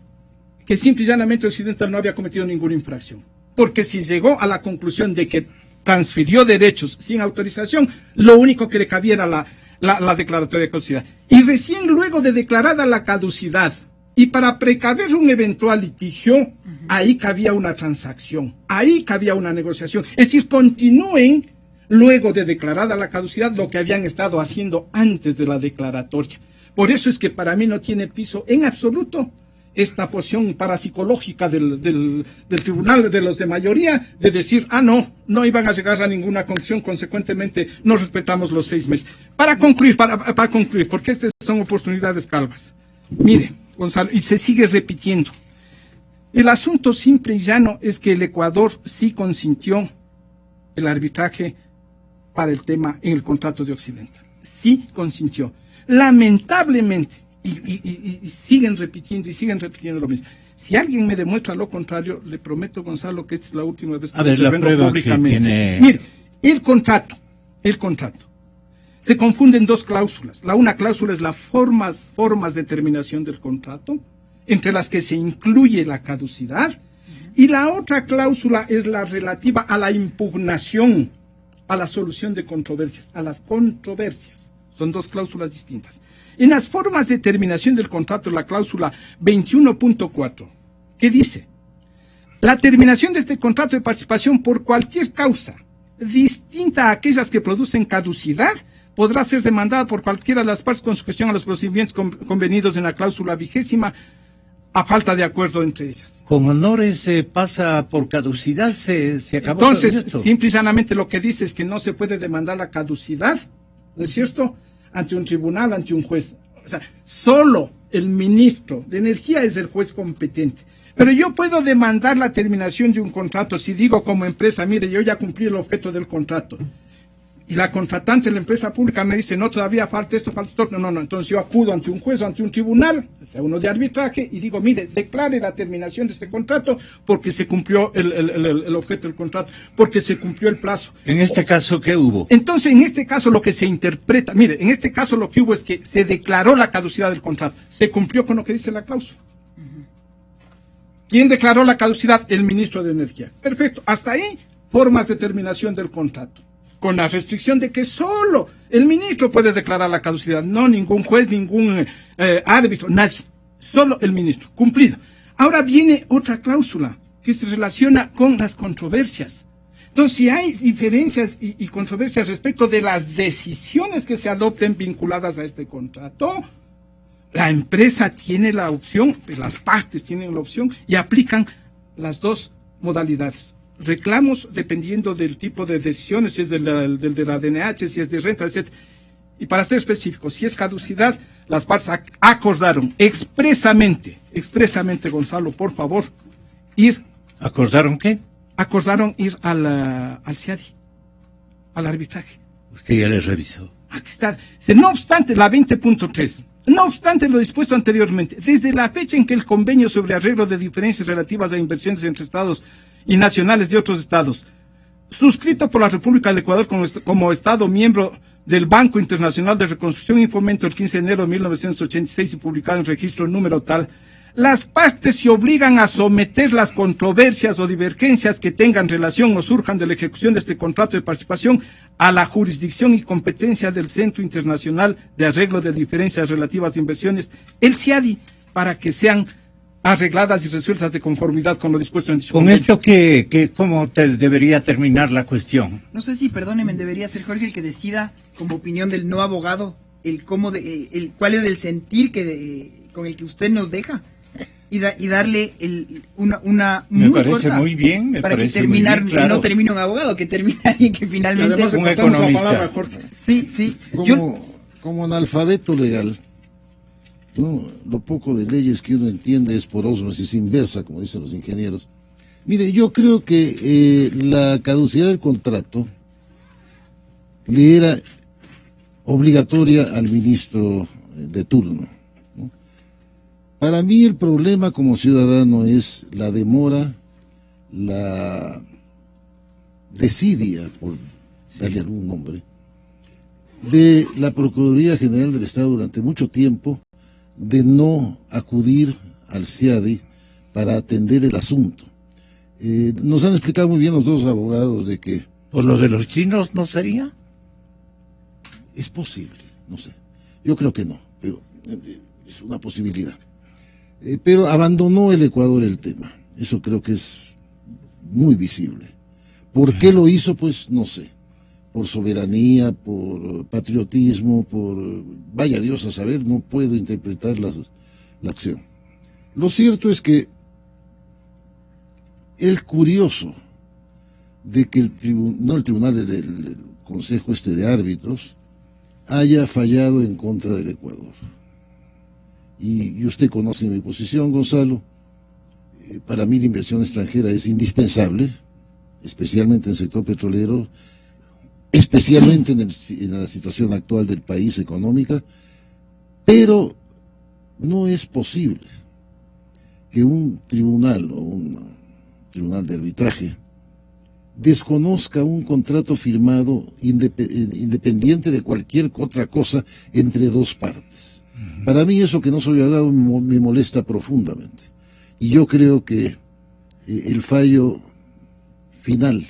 que simple y llanamente Occidental no había cometido ninguna infracción. Porque si llegó a la conclusión de que transfirió derechos sin autorización, lo único que le cabía era la declaratoria de caducidad. Y recién luego de declarada la caducidad, y para precaver un eventual litigio, ahí cabía una transacción, ahí cabía una negociación. Es decir, continúen luego de declarada la caducidad lo que habían estado haciendo antes de la declaratoria. Por eso es que para mí no tiene piso en absoluto esta posición parapsicológica del tribunal de los de mayoría, de decir, no iban a llegar a ninguna conclusión, consecuentemente no respetamos los 6 meses. Para concluir, porque estas son oportunidades calvas. Mire, Gonzalo, y se sigue repitiendo. El asunto simple y llano es que el Ecuador sí consintió el arbitraje para el tema en el contrato de Occidental. Sí consintió. Lamentablemente, y siguen repitiendo lo mismo. Si alguien me demuestra lo contrario, le prometo, Gonzalo, que esta es la última vez que intervengo públicamente. Mire, el contrato. Se confunden dos cláusulas. Una cláusula es las formas de terminación del contrato, entre las que se incluye la caducidad, y la otra cláusula es la relativa a la impugnación, a la solución de controversias, a las controversias. Son dos cláusulas distintas. En las formas de terminación del contrato, la cláusula 21.4, que dice: la terminación de este contrato de participación por cualquier causa distinta a aquellas que producen caducidad podrá ser demandada por cualquiera de las partes con sujeción a los procedimientos convenidos en la cláusula 20ª, a falta de acuerdo entre ellas. Con honores pasa por caducidad, se acabó. Entonces, simple y llanamente lo que dice es que no se puede demandar la caducidad, ¿no es cierto?, ante un tribunal, ante un juez. O sea, solo el ministro de Energía es el juez competente. Pero yo puedo demandar la terminación de un contrato si digo como empresa, mire, yo ya cumplí el objeto del contrato. Y la contratante, la empresa pública, me dice, no, todavía falta esto. No. Entonces yo acudo ante un juez o ante un tribunal, o sea, uno de arbitraje, y digo, mire, declare la terminación de este contrato porque se cumplió el objeto del contrato, porque se cumplió el plazo. En este caso, ¿qué hubo? Entonces, en este caso, lo que se interpreta, mire, en este caso lo que hubo es que se declaró la caducidad del contrato, se cumplió con lo que dice la cláusula. ¿Quién declaró la caducidad? El ministro de Energía. Perfecto, hasta ahí, formas de terminación del contrato, con la restricción de que solo el ministro puede declarar la caducidad, no ningún juez, ningún árbitro, nadie, solo el ministro, cumplido. Ahora viene otra cláusula que se relaciona con las controversias. Entonces, si hay diferencias y controversias respecto de las decisiones que se adopten vinculadas a este contrato, la empresa tiene la opción, las partes tienen la opción y aplican las dos modalidades. Reclamos dependiendo del tipo de decisiones, si es de la DNH, si es de renta, etc. Y para ser específico, si es caducidad, las partes acordaron expresamente, Gonzalo, por favor, ir... ¿Acordaron qué? Acordaron ir al CIADI, al arbitraje. Usted ya les revisó. Aquí está. No obstante, la 20.3, no obstante lo dispuesto anteriormente, desde la fecha en que el convenio sobre arreglo de diferencias relativas a inversiones entre estados y nacionales de otros estados, suscrito por la República del Ecuador como Estado miembro del Banco Internacional de Reconstrucción y Fomento el 15 de enero de 1986 y publicado en registro número tal, las partes se obligan a someter las controversias o divergencias que tengan relación o surjan de la ejecución de este contrato de participación a la jurisdicción y competencia del Centro Internacional de Arreglo de Diferencias Relativas a Inversiones, el CIADI, para que sean arregladas y resueltas de conformidad con lo dispuesto en dicho convenio. Con esto, ¿cómo debería terminar la cuestión? No sé si, perdóneme, debería ser Jorge el que decida, como opinión del no abogado, cuál es el sentir con el que usted nos deja. Y darle una me parece corta, muy bien, para que terminar, claro. Que no termine un abogado, que termine alguien que finalmente es un economista. Sí. Como analfabeto legal, ¿no? Lo poco de leyes que uno entiende es por osmosis inversa, como dicen los ingenieros. Mire, yo creo que la caducidad del contrato le era obligatoria al ministro de turno, ¿no? Para mí el problema como ciudadano es la demora, la desidia, por darle algún nombre, de la Procuraduría General del Estado durante mucho tiempo de no acudir al CIADI para atender el asunto. Nos han explicado muy bien los dos abogados de que... ¿Por lo de los chinos no sería? Es posible, no sé. Yo creo que no, pero es una posibilidad. Pero abandonó el Ecuador el tema. Eso creo que es muy visible. ¿Por qué lo hizo? Pues no sé. Por soberanía, por patriotismo, por... Vaya Dios a saber, no puedo interpretar la acción. Lo cierto es que es curioso de que el Consejo de Árbitros haya fallado en contra del Ecuador. Y usted conoce mi posición, Gonzalo. Para mí la inversión extranjera es indispensable, especialmente en el sector petrolero, especialmente en la situación actual del país económica, pero no es posible que un tribunal o un tribunal de arbitraje desconozca un contrato firmado independiente de cualquier otra cosa entre dos partes. Para mí eso que no soy abogado me molesta profundamente. Y yo creo que el fallo final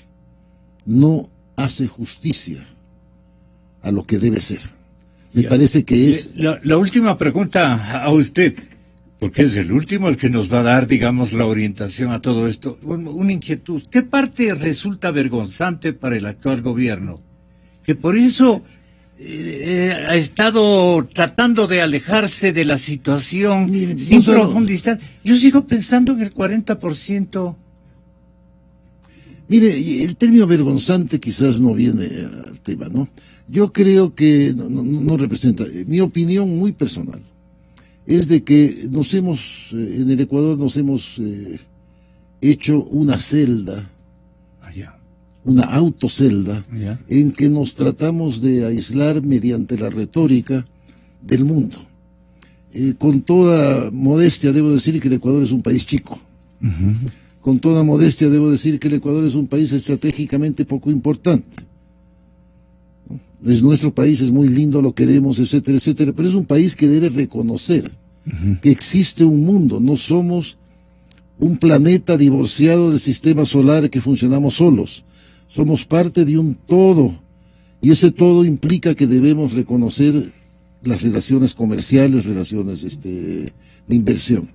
no hace justicia a lo que debe ser. Me parece que es... La última pregunta a usted, porque es el último el que nos va a dar, digamos, la orientación a todo esto. Una inquietud. ¿Qué parte resulta vergonzante para el actual gobierno? Que por eso ha estado tratando de alejarse de la situación sin profundizar. Yo sigo pensando en el 40%. Mire, el término vergonzante quizás no viene al tema, ¿no? Yo creo que no representa. Mi opinión muy personal es de que en el Ecuador nos hemos hecho una celda, una autocelda, en que nos tratamos de aislar mediante la retórica del mundo. Con toda modestia debo decir que el Ecuador es un país chico. Con toda modestia debo decir que el Ecuador es un país estratégicamente poco importante. Es nuestro país, es muy lindo, lo queremos, etcétera, etcétera, pero es un país que debe reconocer que existe un mundo. No somos un planeta divorciado del sistema solar que funcionamos solos. Somos parte de un todo, y ese todo implica que debemos reconocer las relaciones comerciales, relaciones de inversión.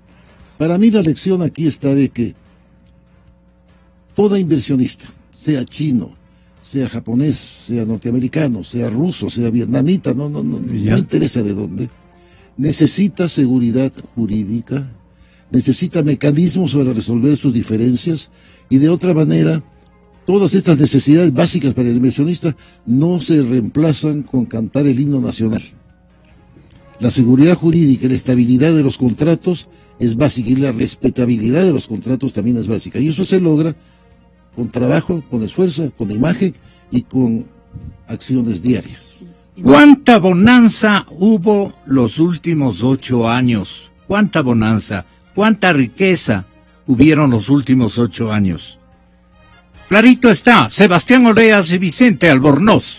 Para mí la lección aquí está de que toda inversionista, sea chino, sea japonés, sea norteamericano, sea ruso, sea vietnamita, no interesa de dónde, necesita seguridad jurídica, necesita mecanismos para resolver sus diferencias, y de otra manera, todas estas necesidades básicas para el inversionista no se reemplazan con cantar el himno nacional. La seguridad jurídica y la estabilidad de los contratos es básica, y la respetabilidad de los contratos también es básica, y eso se logra con trabajo, con esfuerzo, con imagen y con acciones diarias. ¿Cuánta bonanza hubo los últimos 8 años? ¿Cuánta bonanza? ¿Cuánta riqueza hubieron los últimos 8 años? Clarito está, Sebastián Oleas y Vicente Albornoz.